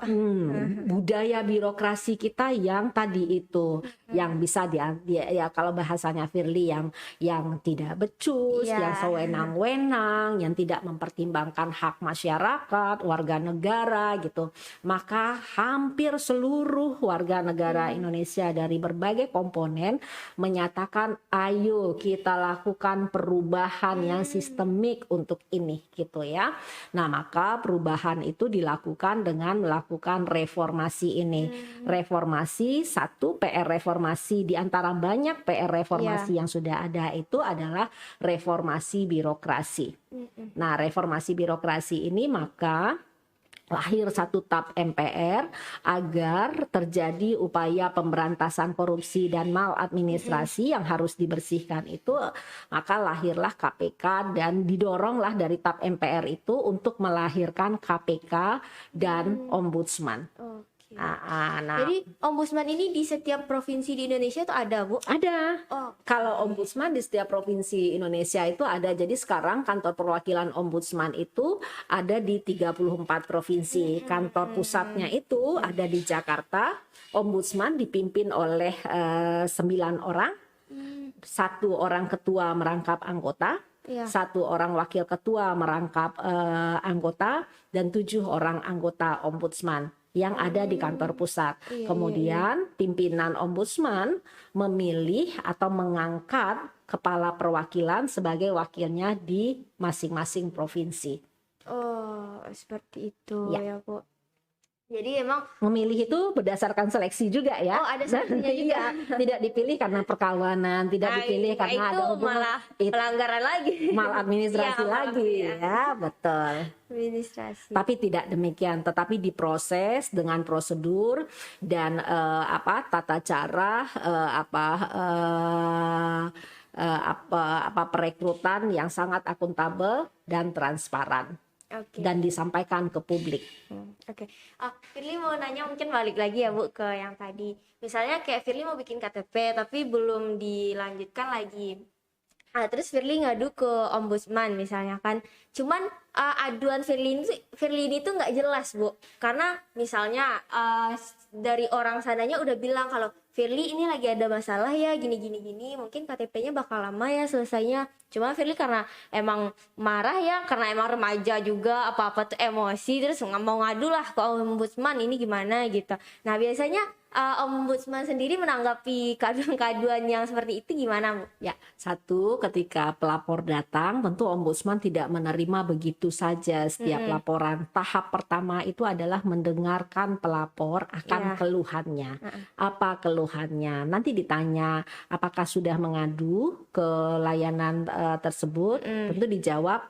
A: Budaya birokrasi kita yang tadi itu, yang bisa ya kalau bahasanya Firly yang tidak becus,
E: Iya.
A: yang sewenang-wenang, yang tidak mempertimbangkan hak masyarakat, warga negara gitu. Maka hampir seluruh warga negara Indonesia dari berbagai komponen menyatakan, ayo kita lakukan perubahan yang sistemik untuk ini gitu ya. Nah, maka perubahan itu dilakukan dengan melakukan reformasi ini. Reformasi, satu PR reformasi di antara banyak PR reformasi yang sudah ada itu adalah reformasi birokrasi. Nah, reformasi birokrasi ini maka lahir satu TAP MPR agar terjadi upaya pemberantasan korupsi dan maladministrasi yang harus dibersihkan itu, maka lahirlah KPK dan didoronglah dari TAP MPR itu untuk melahirkan KPK dan Ombudsman.
E: Oke.
A: Nah,
E: Jadi ombudsman ini di setiap provinsi di Indonesia itu ada, Bu?
A: ada.
E: Oh,
A: Kalau ombudsman di setiap provinsi Indonesia itu ada. Jadi sekarang kantor perwakilan ombudsman itu ada di 34 provinsi. Kantor pusatnya itu ada di Jakarta. Ombudsman dipimpin oleh 9 orang. 1 orang ketua merangkap anggota.
E: Iya.
A: 1 orang wakil ketua merangkap anggota, dan 7 orang anggota ombudsman yang ada di kantor pusat. Kemudian pimpinan ombudsman memilih atau mengangkat kepala perwakilan sebagai wakilnya di masing-masing provinsi.
E: Oh, seperti itu
A: Ya.
E: ya, Bu. Jadi emang
A: Memilih itu berdasarkan seleksi juga ya.
E: Oh, ada seleksinya juga.
A: Iya, tidak dipilih karena perkawanan, tidak dipilih karena
E: itu
A: ada hubungan
E: malah
A: itu
E: pelanggaran lagi.
A: maladministrasi
E: Iya,
A: lagi
E: iya.
A: ya, betul.
E: Administrasi.
A: Tapi tidak demikian, tetapi diproses dengan prosedur dan tata cara perekrutan yang sangat akuntabel dan transparan
E: Oke.
A: dan disampaikan ke publik.
E: Oke. Firly mau nanya, mungkin balik lagi ya, Bu, ke yang tadi. Misalnya kayak Firly mau bikin KTP tapi belum dilanjutkan lagi. Terus Firly ngadu ke ombudsman misalnya kan. Cuman aduan Firly ini tuh nggak jelas, Bu. Karena misalnya dari orang sananya udah bilang kalau Firly ini lagi ada masalah ya, gini. Mungkin KTP-nya bakal lama ya selesainya. Cuma Firly karena emang marah ya, karena emang remaja juga, apa-apa tuh emosi, terus nggak mau ngadu lah ke ombudsman, ini gimana gitu. Nah, biasanya ombudsman sendiri menanggapi kaduan-kaduan yang seperti itu gimana, Bu?
A: Ya, satu, ketika pelapor datang, tentu ombudsman tidak menerima begitu saja setiap laporan. Tahap pertama itu adalah mendengarkan pelapor akan keluhannya. Apa keluhannya? Nanti ditanya apakah sudah mengadu ke layanan tersebut, tentu dijawab.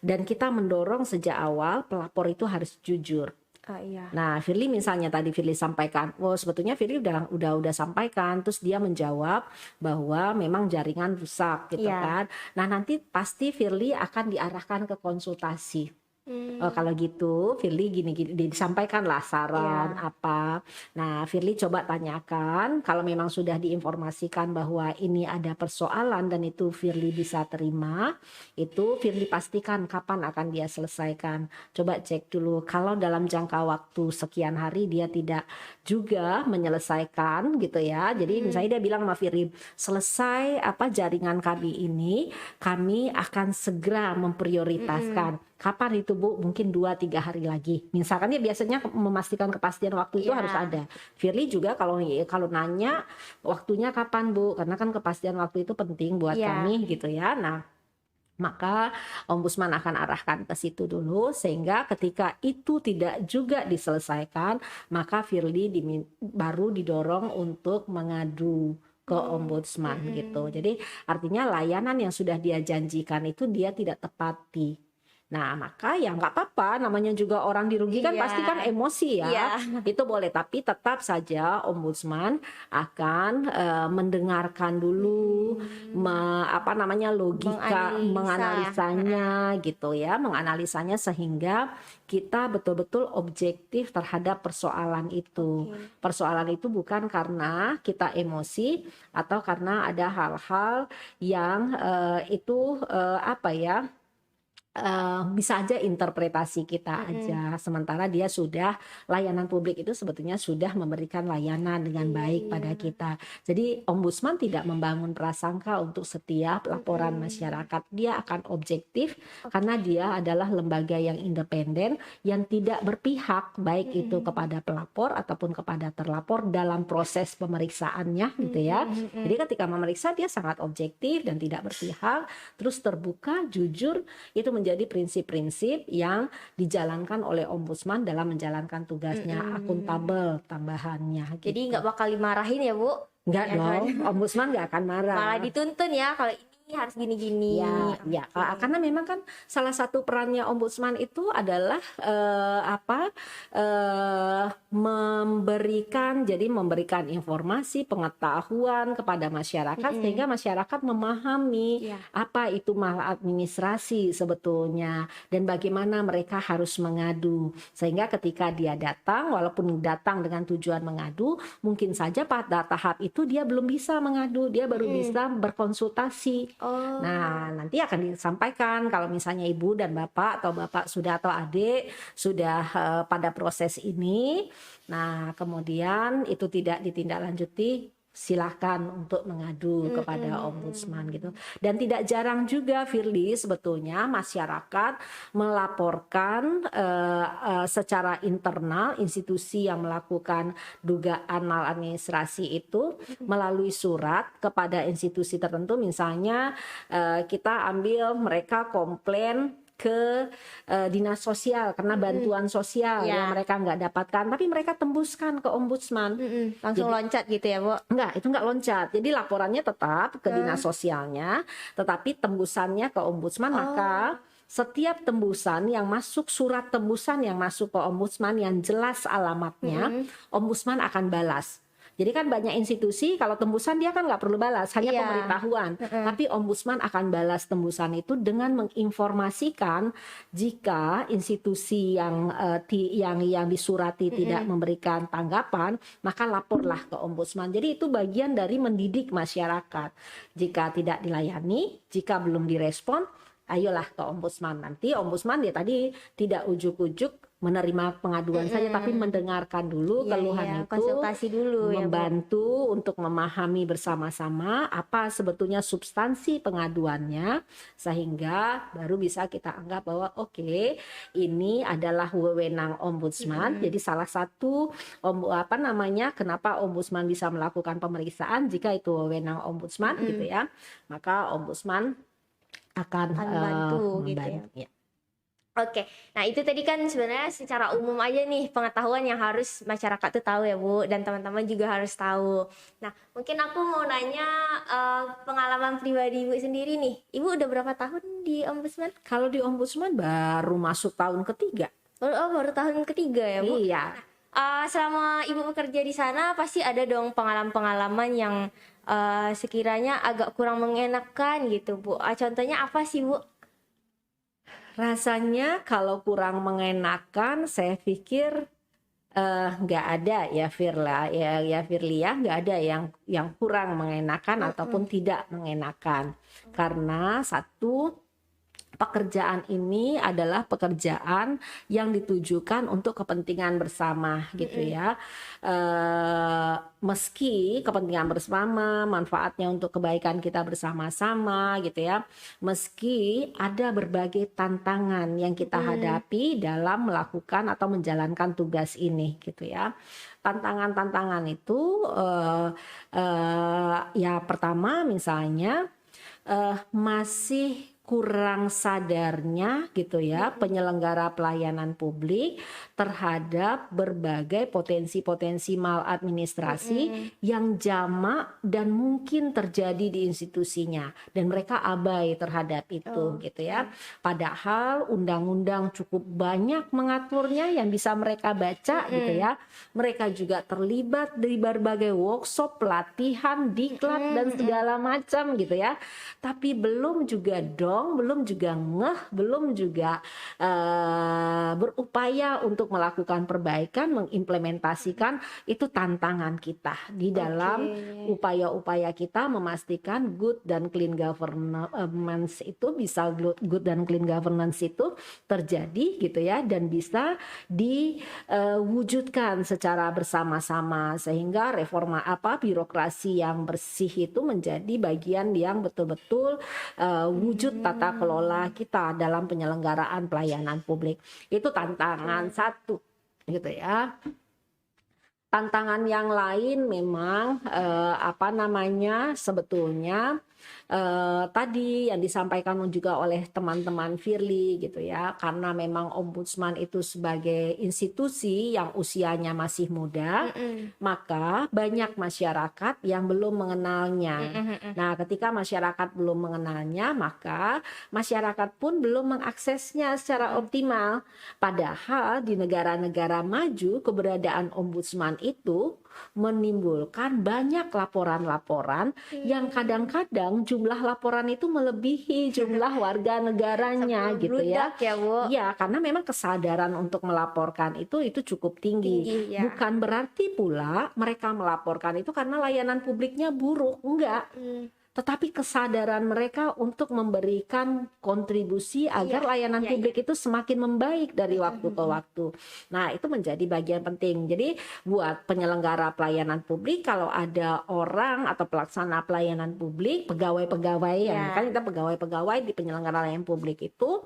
A: Dan kita mendorong sejak awal pelapor itu harus jujur.
E: Iya.
A: Nah, Firly misalnya tadi Firly sampaikan, sebetulnya Firly udah sampaikan, terus dia menjawab bahwa memang jaringan rusak gitu kan. Nah, nanti pasti Firly akan diarahkan ke konsultasi. Kalau gitu Firly gini disampaikanlah saran apa. Nah, Firly coba tanyakan kalau memang sudah diinformasikan bahwa ini ada persoalan dan itu Firly bisa terima, itu Firly pastikan kapan akan dia selesaikan. Coba cek dulu kalau dalam jangka waktu sekian hari dia tidak juga menyelesaikan gitu ya. Jadi misalnya dia bilang sama Firly, selesai jaringan kami ini, kami akan segera memprioritaskan. Kapan itu, Bu? Mungkin 2-3 hari lagi. Misalkan dia biasanya memastikan kepastian waktu itu harus ada. Firly juga kalau nanya waktunya kapan, Bu? Karena kan kepastian waktu itu penting buat kami gitu ya. Nah, Maka ombudsman akan arahkan ke situ dulu, sehingga ketika itu tidak juga diselesaikan, maka Firly baru didorong untuk mengadu ke ombudsman gitu. Jadi artinya layanan yang sudah dia janjikan itu dia tidak tepati. Nah, maka ya nggak apa-apa, namanya juga orang dirugikan
E: Iya.
A: pasti kan emosi ya.
E: Iya.
A: Itu boleh, tapi tetap saja ombudsman akan mendengarkan dulu logika, menganalisanya gitu ya, menganalisanya sehingga kita betul-betul objektif terhadap persoalan itu. Persoalan itu bukan karena kita emosi atau karena ada hal-hal yang bisa aja interpretasi kita aja. Sementara dia sudah, layanan publik itu sebetulnya sudah memberikan layanan dengan baik pada kita. Jadi ombudsman tidak membangun prasangka untuk setiap laporan masyarakat. Dia akan objektif karena dia adalah lembaga yang independen yang tidak berpihak baik itu kepada pelapor ataupun kepada terlapor dalam proses pemeriksaannya gitu ya. Jadi ketika memeriksa dia sangat objektif dan tidak berpihak, terus terbuka, jujur. Itu menjadi prinsip-prinsip yang dijalankan oleh ombudsman dalam menjalankan tugasnya, akuntabel tambahannya gitu.
E: Jadi nggak bakal dimarahin ya Bu?
A: Nggak
E: Ya
A: dong,
E: kan?
A: ombudsman nggak akan marah.
E: Malah dituntun ya, kalau ini harus gini-gini.
A: Ya, karena memang kan salah satu perannya ombudsman itu adalah memberikan informasi, pengetahuan kepada masyarakat sehingga masyarakat memahami apa itu maladministrasi sebetulnya dan bagaimana mereka harus mengadu, sehingga ketika dia datang, walaupun datang dengan tujuan mengadu, mungkin saja pada tahap itu dia belum bisa mengadu, dia baru bisa berkonsultasi. Nah, nanti akan disampaikan kalau misalnya ibu dan bapak atau bapak sudah atau adik sudah pada proses ini. Nah, kemudian itu tidak ditindaklanjuti, silahkan untuk mengadu kepada ombudsman gitu. Dan tidak jarang juga Firly sebetulnya masyarakat melaporkan secara internal institusi yang melakukan dugaan maladministrasi itu melalui surat kepada institusi tertentu. Misalnya kita ambil mereka komplain ke dinas sosial karena bantuan sosial yang mereka nggak dapatkan, tapi mereka tembuskan ke ombudsman.
E: Langsung loncat gitu ya Bu?
A: Enggak, itu enggak loncat. Jadi laporannya tetap ke dinas sosialnya, tetapi tembusannya ke ombudsman. Maka setiap tembusan yang masuk, surat tembusan yang masuk ke ombudsman yang jelas alamatnya, ombudsman akan balas. Jadi kan banyak institusi kalau tembusan dia kan nggak perlu balas, hanya pemberitahuan. Tapi ombudsman akan balas tembusan itu dengan menginformasikan jika institusi yang disurati tidak memberikan tanggapan, maka laporlah ke ombudsman. Jadi itu bagian dari mendidik masyarakat. Jika tidak dilayani, jika belum direspon, ayolah ke ombudsman. Nanti ombudsman dia tadi tidak ujuk-ujuk menerima pengaduan saja, tapi mendengarkan dulu keluhan itu,
E: konsultasi dulu,
A: membantu untuk memahami bersama-sama apa sebetulnya substansi pengaduannya, sehingga baru bisa kita anggap bahwa oke, ini adalah wewenang ombudsman. Jadi salah satu kenapa ombudsman bisa melakukan pemeriksaan jika itu wewenang ombudsman gitu ya, maka ombudsman akan
E: membantu gitu ya. Oke, nah itu tadi kan sebenarnya secara umum aja nih pengetahuan yang harus masyarakat tuh tahu ya Bu, dan teman-teman juga harus tahu. Nah mungkin aku mau nanya pengalaman pribadi Ibu sendiri nih. Ibu udah berapa tahun di ombudsman?
A: Kalau di ombudsman baru masuk tahun ketiga.
E: Baru tahun ketiga ya Bu?
A: Iya.
E: Selama Ibu bekerja di sana pasti ada dong pengalaman-pengalaman yang sekiranya agak kurang mengenakan gitu Bu. Contohnya apa sih Bu?
A: Rasanya kalau kurang mengenakan, saya pikir nggak ada ya Firly ya nggak ada yang kurang mengenakan ataupun tidak mengenakan, karena satu, pekerjaan ini adalah pekerjaan yang ditujukan untuk kepentingan bersama gitu ya. Meski kepentingan bersama, manfaatnya untuk kebaikan kita bersama-sama gitu ya. Meski ada berbagai tantangan yang kita hadapi dalam melakukan atau menjalankan tugas ini gitu ya. Tantangan-tantangan itu ya pertama misalnya masih kurang sadarnya gitu ya penyelenggara pelayanan publik terhadap berbagai potensi-potensi maladministrasi yang jamak dan mungkin terjadi di institusinya, dan mereka abai terhadap itu gitu ya. Padahal undang-undang cukup banyak mengaturnya yang bisa mereka baca gitu ya. Mereka juga terlibat di berbagai workshop, pelatihan, diklat dan segala macam gitu ya. Tapi belum juga belum juga belum juga berupaya untuk melakukan perbaikan, mengimplementasikan. Itu tantangan kita di dalam upaya-upaya kita memastikan good dan clean governance itu bisa good dan clean governance itu terjadi gitu ya, dan bisa diwujudkan secara bersama-sama sehingga reforma birokrasi yang bersih itu menjadi bagian yang betul-betul wujud tata kelola kita dalam penyelenggaraan pelayanan publik. Itu tantangan satu gitu ya. Tantangan yang lain memang sebetulnya tadi yang disampaikan juga oleh teman-teman Firly gitu ya, karena memang ombudsman itu sebagai institusi yang usianya masih muda, maka banyak masyarakat yang belum mengenalnya. Nah, ketika masyarakat belum mengenalnya, maka masyarakat pun belum mengaksesnya secara optimal. Padahal di negara-negara maju keberadaan ombudsman itu menimbulkan banyak laporan-laporan yang kadang-kadang jumlah laporan itu melebihi jumlah warga negaranya gitu ya.
E: Ya, Bu.
A: Ya, karena memang kesadaran untuk melaporkan itu cukup tinggi.
E: Ya.
A: Bukan berarti pula mereka melaporkan itu karena layanan publiknya buruk, enggak. Tetapi kesadaran mereka untuk memberikan kontribusi agar layanan publik itu semakin membaik dari waktu ke waktu. Nah, itu menjadi bagian penting. Jadi buat penyelenggara pelayanan publik, kalau ada orang atau pelaksana pelayanan publik, pegawai-pegawai yang kan kita pegawai-pegawai di penyelenggara layanan publik itu,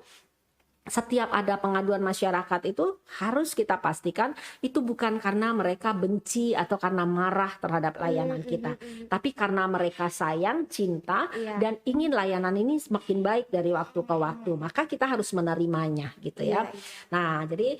A: setiap ada pengaduan masyarakat itu harus kita pastikan itu bukan karena mereka benci atau karena marah terhadap layanan kita, tapi karena mereka sayang, cinta, dan ingin layanan ini semakin baik dari waktu ke waktu. Maka kita harus menerimanya gitu ya. Nah, jadi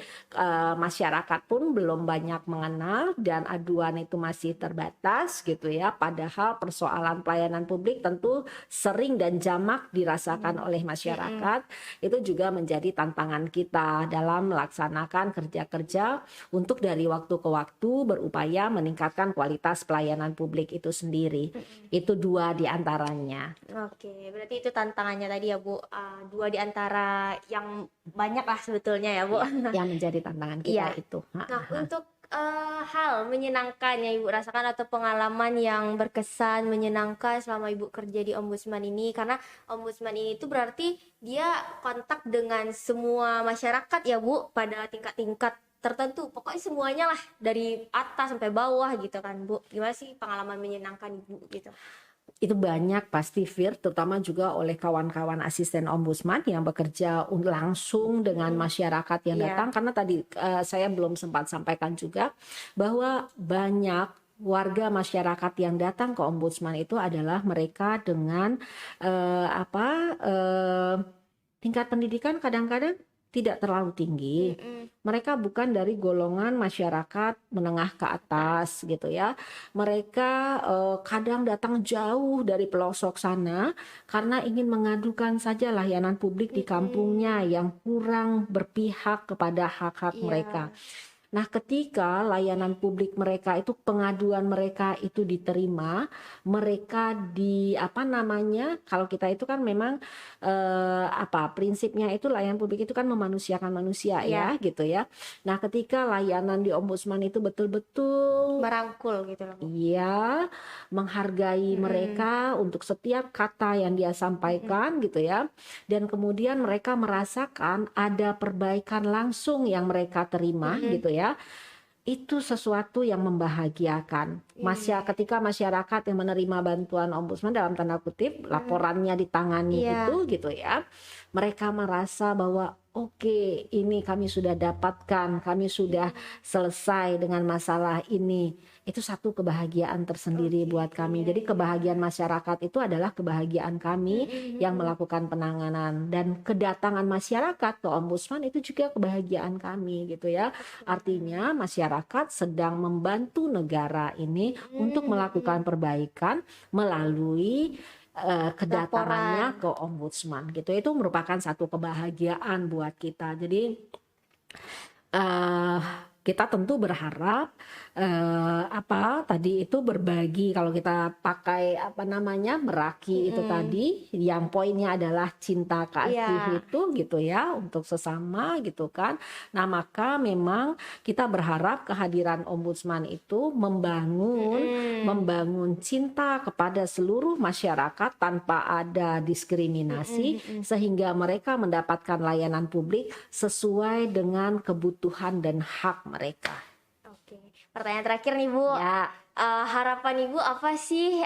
A: masyarakat pun belum banyak mengenal dan aduan itu masih terbatas gitu ya. Padahal persoalan pelayanan publik tentu sering dan jamak dirasakan oleh masyarakat. Itu juga menjadi tantangan kita dalam melaksanakan kerja-kerja untuk dari waktu ke waktu berupaya meningkatkan kualitas pelayanan publik itu sendiri. Itu dua di antaranya.
E: Oke, berarti itu tantangannya tadi ya, Bu. Dua di antara yang banyak lah sebetulnya ya, Bu.
A: Yang menjadi tantangan kita itu.
E: Nah, untuk hal menyenangkan yang Ibu rasakan atau pengalaman yang berkesan menyenangkan selama Ibu kerja di ombudsman ini, karena ombudsman ini tuh berarti dia kontak dengan semua masyarakat ya, Bu, pada tingkat-tingkat tertentu, pokoknya semuanya lah dari atas sampai bawah gitu kan, Bu. Gimana sih pengalaman menyenangkan Ibu gitu?
A: Itu banyak pasti, Fir, terutama juga oleh kawan-kawan asisten ombudsman yang bekerja langsung dengan masyarakat yang datang. Karena tadi saya belum sempat sampaikan juga bahwa banyak warga masyarakat yang datang ke ombudsman itu adalah mereka dengan tingkat pendidikan kadang-kadang tidak terlalu tinggi. Mereka bukan dari golongan masyarakat menengah ke atas gitu ya. Mereka kadang datang jauh dari pelosok sana karena ingin mengadukan saja layanan publik di kampungnya yang kurang berpihak kepada hak-hak mereka. Nah, ketika layanan publik mereka itu, pengaduan mereka itu diterima, mereka kalau kita itu kan memang prinsipnya itu layanan publik itu kan memanusiakan manusia ya gitu ya. Nah, ketika layanan di ombudsman itu betul-betul
E: merangkul gitu loh.
A: Iya, menghargai mereka untuk setiap kata yang dia sampaikan gitu ya. Dan kemudian mereka merasakan ada perbaikan langsung yang mereka terima gitu ya. Itu sesuatu yang membahagiakan. Ketika masyarakat yang menerima bantuan ombudsman dalam tanda kutip laporannya ditangani itu gitu ya, mereka merasa bahwa oke, ini kami sudah dapatkan, kami sudah selesai dengan masalah ini. Itu satu kebahagiaan tersendiri buat kami. Jadi kebahagiaan masyarakat itu adalah kebahagiaan kami yang melakukan penanganan, dan kedatangan masyarakat ke Ombudsman itu juga kebahagiaan kami gitu ya. Artinya masyarakat sedang membantu negara ini untuk melakukan perbaikan melalui kedatangannya ke Ombudsman gitu. Itu merupakan satu kebahagiaan buat kita. Jadi kita tentu berharap tadi itu berbagi. Kalau kita pakai Meraki itu tadi, yang poinnya adalah cinta kasih itu gitu ya, untuk sesama gitu kan. Nah, maka memang kita berharap kehadiran Ombudsman itu membangun cinta kepada seluruh masyarakat tanpa ada diskriminasi, sehingga mereka mendapatkan layanan publik sesuai dengan kebutuhan dan hak mereka.
E: Oke, pertanyaan terakhir nih Bu.
A: Ya.
E: Harapan Ibu apa sih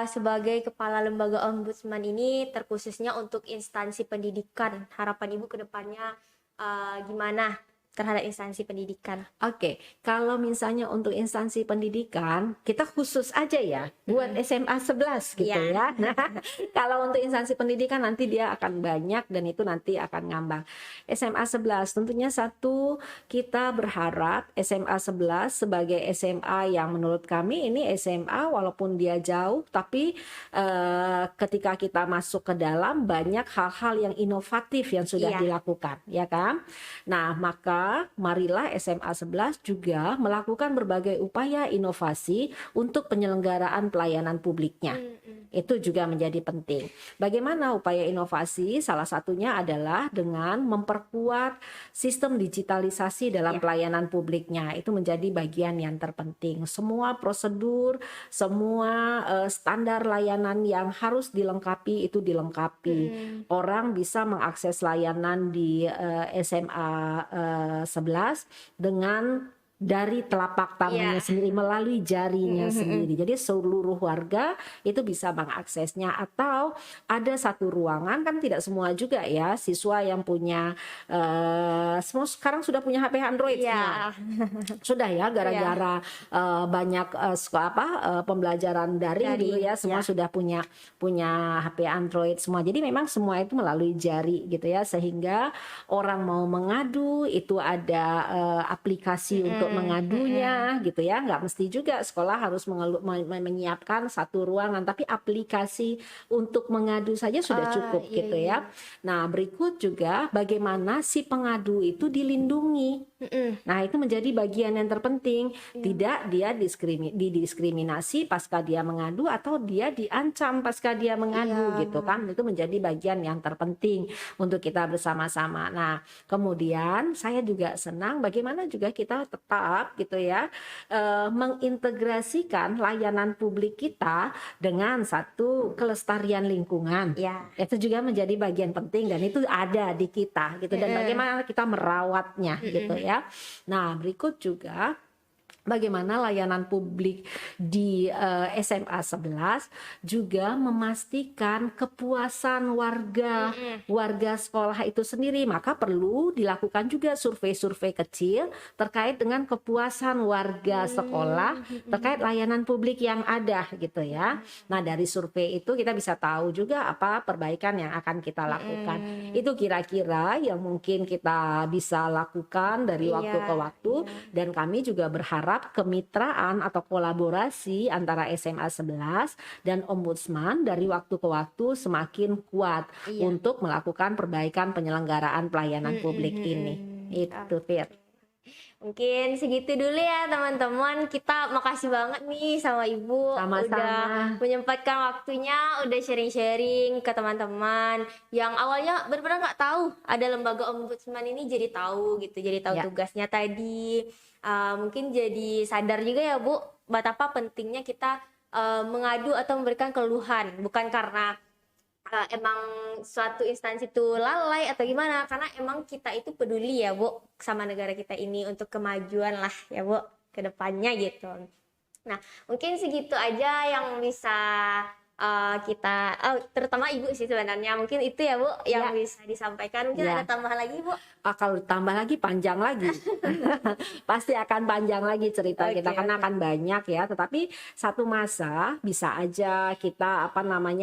E: sebagai kepala lembaga Ombudsman ini, terkhususnya untuk instansi pendidikan? Harapan Ibu ke depannya gimana terhadap instansi pendidikan?
A: Oke, kalau misalnya untuk instansi pendidikan, kita khusus aja ya buat SMA 11 gitu ya. Nah, kalau untuk instansi pendidikan nanti dia akan banyak dan itu nanti akan ngambang. SMA 11 tentunya satu, kita berharap SMA 11 sebagai SMA yang menurut kami ini SMA walaupun dia jauh, tapi ketika kita masuk ke dalam banyak hal-hal yang inovatif yang sudah dilakukan, ya kan? Nah, maka marilah SMA 11 juga melakukan berbagai upaya inovasi untuk penyelenggaraan pelayanan publiknya. Itu juga menjadi penting. Bagaimana upaya inovasi? Salah satunya adalah dengan memperkuat sistem digitalisasi dalam pelayanan publiknya. Itu menjadi bagian yang terpenting. Semua prosedur, semua standar layanan yang harus dilengkapi itu dilengkapi. Orang bisa mengakses layanan di SMA 11 dengan dari telapak tangannya sendiri, melalui jarinya sendiri. Jadi seluruh warga itu bisa mengaksesnya. Atau ada satu ruangan, kan tidak semua juga ya siswa yang punya semua sekarang sudah punya HP Android semua. Sudah ya, gara-gara banyak pembelajaran daring dulu ya, semua sudah punya HP Android semua. Jadi memang semua itu melalui jari gitu ya, sehingga orang mau mengadu itu ada aplikasi untuk mengadunya gitu ya. Nggak mesti juga sekolah harus menyiapkan satu ruangan, tapi aplikasi untuk mengadu saja sudah cukup gitu ya. Nah, berikut juga bagaimana si pengadu itu dilindungi. Nah, itu menjadi bagian yang terpenting. Tidak dia didiskriminasi pasca dia mengadu, atau dia diancam pasca dia mengadu gitu kan. Itu menjadi bagian yang terpenting untuk kita bersama-sama. Nah, kemudian saya juga senang bagaimana juga kita tetap gitu ya mengintegrasikan layanan publik kita dengan satu kelestarian lingkungan. Itu juga menjadi bagian penting dan itu ada di kita gitu, dan bagaimana kita merawatnya gitu ya. Nah, berikut juga bagaimana layanan publik di SMA 11 juga memastikan kepuasan warga sekolah itu sendiri. Maka perlu dilakukan juga survei-survei kecil terkait dengan kepuasan warga sekolah terkait layanan publik yang ada gitu ya. Nah, dari survei itu kita bisa tahu juga apa perbaikan yang akan kita lakukan. Itu kira-kira yang mungkin kita bisa lakukan dari waktu ke waktu, dan kami juga berharap kemitraan atau kolaborasi antara SMA 11 dan Ombudsman dari waktu ke waktu semakin kuat untuk melakukan perbaikan penyelenggaraan pelayanan publik ini. Itu Fir.
E: Mungkin segitu dulu ya teman-teman. Kita makasih banget nih sama Ibu.
A: Sama-sama.
E: Udah menyempatkan waktunya, udah sharing-sharing ke teman-teman yang awalnya benar-benar nggak tahu ada lembaga Ombudsman ini, jadi tahu gitu, jadi tahu tugasnya tadi. Mungkin jadi sadar juga ya Bu, betapa pentingnya kita mengadu atau memberikan keluhan, bukan karena emang suatu instansi itu lalai atau gimana, karena emang kita itu peduli ya Bu sama negara kita ini untuk kemajuan lah ya Bu ke depannya gitu. Nah, mungkin segitu aja yang bisa kita, terutama ibu sih sebenarnya, mungkin itu ya Bu yang
A: Ya.
E: bisa disampaikan. Mungkin
A: Ya.
E: ada tambahan lagi Bu?
A: Kalau ditambah lagi panjang lagi, pasti akan panjang lagi cerita
E: Oke,
A: kita karena
E: oke.
A: akan banyak ya. Tetapi satu masa bisa aja kita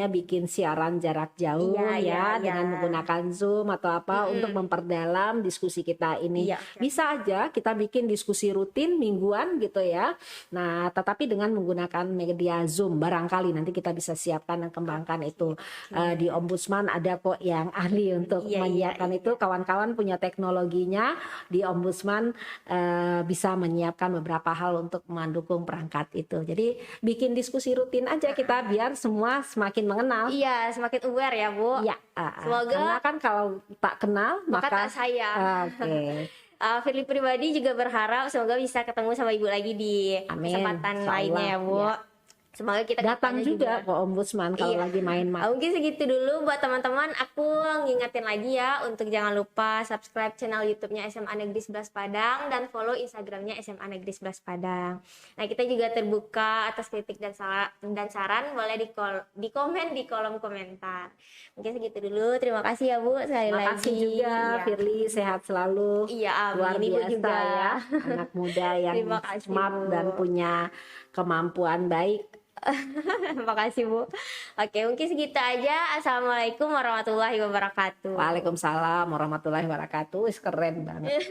A: bikin siaran jarak jauh
E: Iya, iya,
A: dengan
E: iya.
A: menggunakan Zoom atau apa untuk memperdalam diskusi kita ini.
E: Iya, oke.
A: Bisa aja kita bikin diskusi rutin mingguan gitu ya. Nah, tetapi dengan menggunakan media Zoom barangkali nanti kita bisa siapkan dan kembangkan itu. Di Ombudsman ada kok yang ahli untuk
E: Iya,
A: menyiapkan
E: iya,
A: itu. Kawan-kawan punya teknologinya di Ombudsman, bisa menyiapkan beberapa hal untuk mendukung perangkat itu. Jadi bikin diskusi rutin aja kita biar semua semakin mengenal.
E: Iya, semakin aware ya Bu.
A: Iya,
E: Semoga-
A: karena kan kalau tak kenal
E: Maka
A: maka
E: tak sayang.
A: Oke.
E: Firly pribadi juga berharap semoga bisa ketemu sama Ibu lagi di
A: Amin,
E: kesempatan
A: insya
E: lainnya ya Bu.
A: Allah,
E: Semoga kita
A: datang
E: kedepannya
A: juga ke Ombudsman kalau
E: Iya.
A: lagi main
E: Mungkin segitu dulu buat teman-teman. Aku ngingetin lagi ya untuk jangan lupa subscribe channel YouTube-nya SMA Negeri 11 Padang dan follow Instagram-nya SMA Negeri 11 Padang. Nah, kita juga terbuka atas kritik dan saran boleh di komen di kolom komentar. Mungkin segitu dulu. Terima kasih ya Bu sekali
A: Terima
E: lagi.
A: kasih juga
E: Iya.
A: Firly, sehat selalu.
E: Iya,
A: Luar
E: amin. Ibu
A: biasa
E: juga.
A: ya, anak muda yang
E: Terima kasih,
A: smart
E: Bu.
A: dan punya kemampuan baik.
E: Makasih Bu. Oke, mungkin segitu aja. Assalamualaikum warahmatullahi wabarakatuh.
A: Waalaikumsalam warahmatullahi wabarakatuh. Wis keren banget.